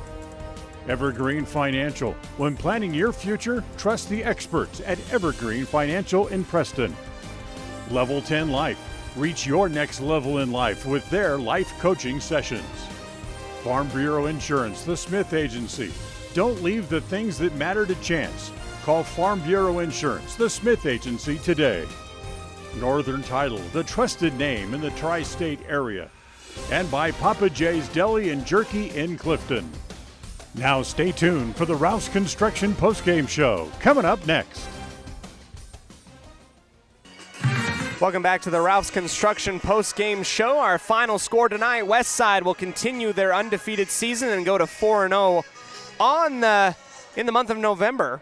Evergreen Financial. When planning your future, trust the experts at Evergreen Financial in Preston. Level 10 Life. Reach your next level in life with their life coaching sessions. Farm Bureau Insurance, the Smith Agency. Don't leave the things that matter to chance. Call Farm Bureau Insurance, the Smith Agency today. Northern Title, the trusted name in the tri-state area. And by Papa J's Deli and Jerky in Clifton. Now stay tuned for the Rouse Construction postgame show, coming up next. Welcome back to the Ralph's Construction post-game show. Our final score tonight, Westside will continue their undefeated season and go to 4-0 in the month of November.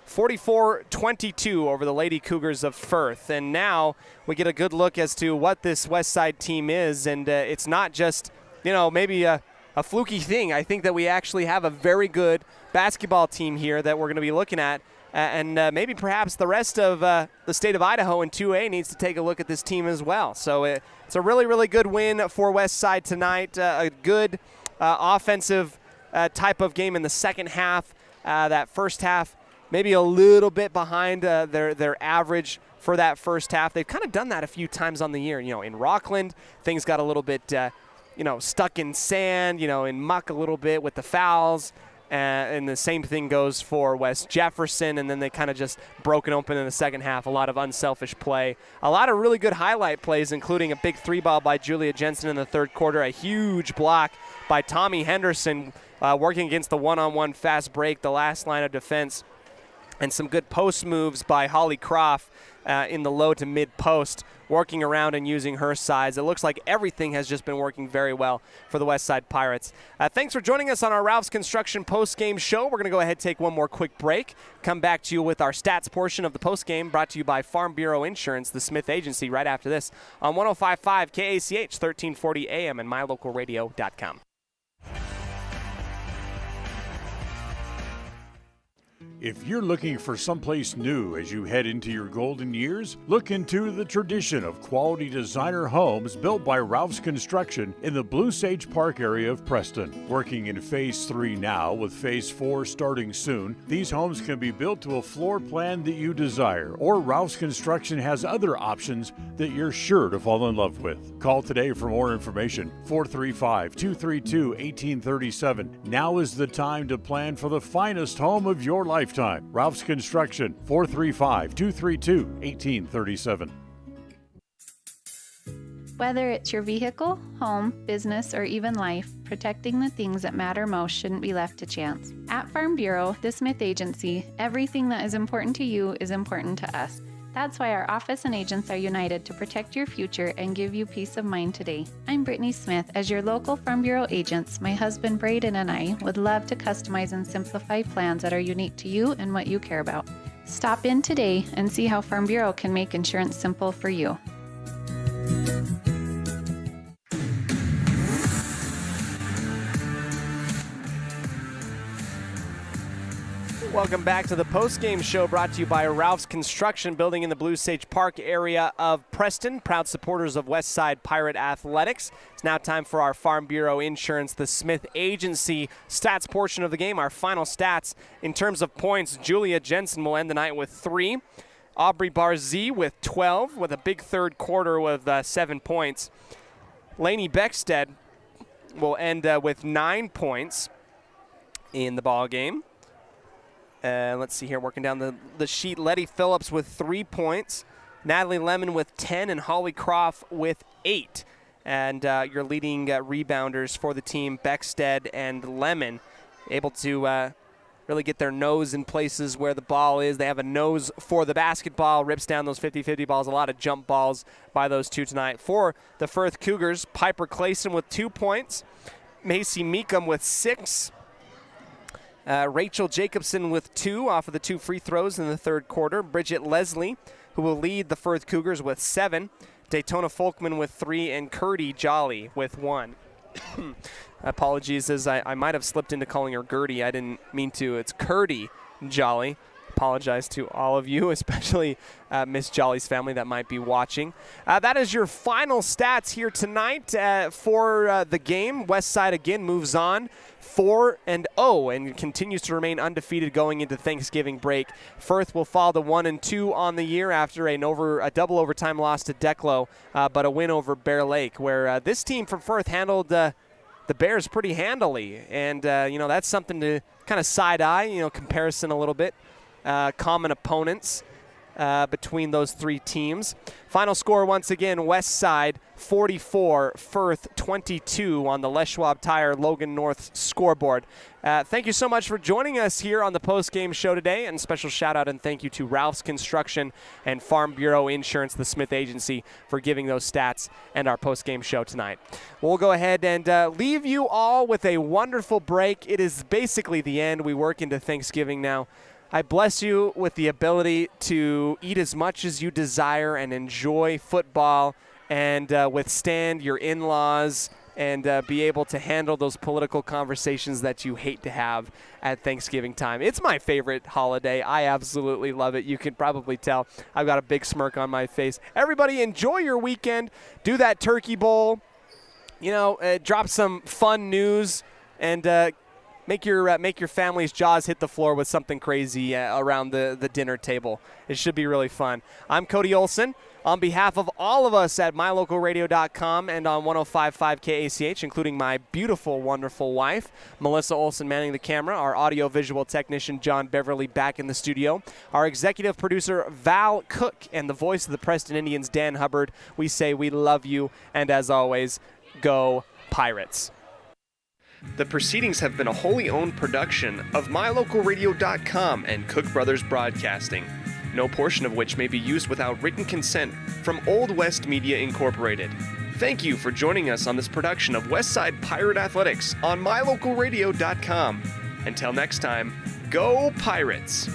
44-22 over the Lady Cougars of Firth. And now we get a good look as to what this Westside team is. And it's not just, maybe a fluky thing. I think that we actually have a very good basketball team here that we're going to be looking at. And maybe perhaps the rest of the state of Idaho in 2A needs to take a look at this team as well. So it's a really, really good win for Westside tonight. A good offensive type of game in the second half. That first half, maybe a little bit behind their average for that first half. They've kind of done that a few times on the year. In Rockland, things got a little bit, stuck in sand, in muck a little bit with the fouls. And the same thing goes for West Jefferson, and then they kind of just broken open in the second half. A lot of unselfish play. A lot of really good highlight plays, including a big three ball by Julia Jensen in the third quarter, a huge block by Tommy Henderson working against the one-on-one fast break, the last line of defense, and some good post moves by Holly Croft in the low to mid post, working around and using her size. It looks like everything has just been working very well for the Westside Pirates. Thanks for joining us on our Ralph's Construction post-game show. We're going to go ahead and take one more quick break. Come back to you with our stats portion of the post-game, brought to you by Farm Bureau Insurance, the Smith Agency, right after this on 105.5 KACH, 1340 AM, and mylocalradio.com. If you're looking for someplace new as you head into your golden years, look into the tradition of quality designer homes built by Ralph's Construction in the Blue Sage Park area of Preston. Working in Phase 3 now, with Phase 4 starting soon, these homes can be built to a floor plan that you desire, or Ralph's Construction has other options that you're sure to fall in love with. Call today for more information, 435-232-1837. Now is the time to plan for the finest home of your lifetime. Ralph's Construction, 435-232-1837. Whether it's your vehicle, home, business, or even life, protecting the things that matter most shouldn't be left to chance. At Farm Bureau, the Smith Agency, everything that is important to you is important to us. That's why our office and agents are united to protect your future and give you peace of mind today. I'm Brittany Smith. As your local Farm Bureau agents, my husband Braden and I would love to customize and simplify plans that are unique to you and what you care about. Stop in today and see how Farm Bureau can make insurance simple for you. Welcome back to the post-game show, brought to you by Ralph's Construction, building in the Blue Sage Park area of Preston. Proud supporters of Westside Pirate Athletics. It's now time for our Farm Bureau Insurance, the Smith Agency stats portion of the game. Our final stats in terms of points: Julia Jensen will end the night with 3. Aubrey Barzee with 12, with a big third quarter with 7 points. Lainey Beckstead will end with 9 points in the ball game. Let's see here, working down the sheet. Letty Phillips with 3 points, Natalie Lemon with 10, and Holly Croft with 8. And your leading rebounders for the team, Beckstead and Lemon, able to really get their nose in places where the ball is. They have a nose for the basketball, rips down those 50-50 balls. A lot of jump balls by those two tonight. For the Firth Cougars, Piper Clayson with 2 points. Macy Meekum with 6. Rachel Jacobson with 2 off of the 2 free throws in the third quarter. Bridget Leslie, who will lead the Firth Cougars, with 7. Daytona Folkman with 3, and Cody Jolly with 1. Apologies, as I might have slipped into calling her Gertie. I didn't mean to. It's Cody Jolly. Apologize to all of you, especially Miss Jolly's family that might be watching. That is your final stats here tonight for the game. Westside again moves on 4-0 and continues to remain undefeated going into Thanksgiving break. Firth will fall to 1-2 on the year after a double overtime loss to Declo, but a win over Bear Lake, where this team from Firth handled the Bears pretty handily, and that's something to kind of side eye, comparison a little bit. Common opponents between those 3 teams. Final score once again, Westside 44, Firth 22 on the Les Schwab Tire Logan North scoreboard. Thank you so much for joining us here on the post-game show today, and special shout out and thank you to Ralph's Construction and Farm Bureau Insurance, the Smith Agency, for giving those stats and our post-game show tonight. We'll go ahead and leave you all with a wonderful break. It is basically the end. We work into Thanksgiving now. I bless you with the ability to eat as much as you desire and enjoy football and withstand your in-laws and be able to handle those political conversations that you hate to have at Thanksgiving time. It's my favorite holiday. I absolutely love it. You can probably tell I've got a big smirk on my face. Everybody enjoy your weekend. Do that turkey bowl. Drop some fun news and Make your family's jaws hit the floor with something crazy around the dinner table. It should be really fun. I'm Cody Olsen. On behalf of all of us at mylocalradio.com and on 105.5 KACH, including my beautiful, wonderful wife, Melissa Olsen, manning the camera, our audio-visual technician, John Beverly, back in the studio, our executive producer, Val Cook, and the voice of the Preston Indians, Dan Hubbard, we say we love you, and as always, go Pirates. The proceedings have been a wholly owned production of mylocalradio.com and Cook Brothers Broadcasting, no portion of which may be used without written consent from Old West Media Incorporated. Thank you for joining us on this production of Westside Pirate Athletics on mylocalradio.com. Until next time, go Pirates!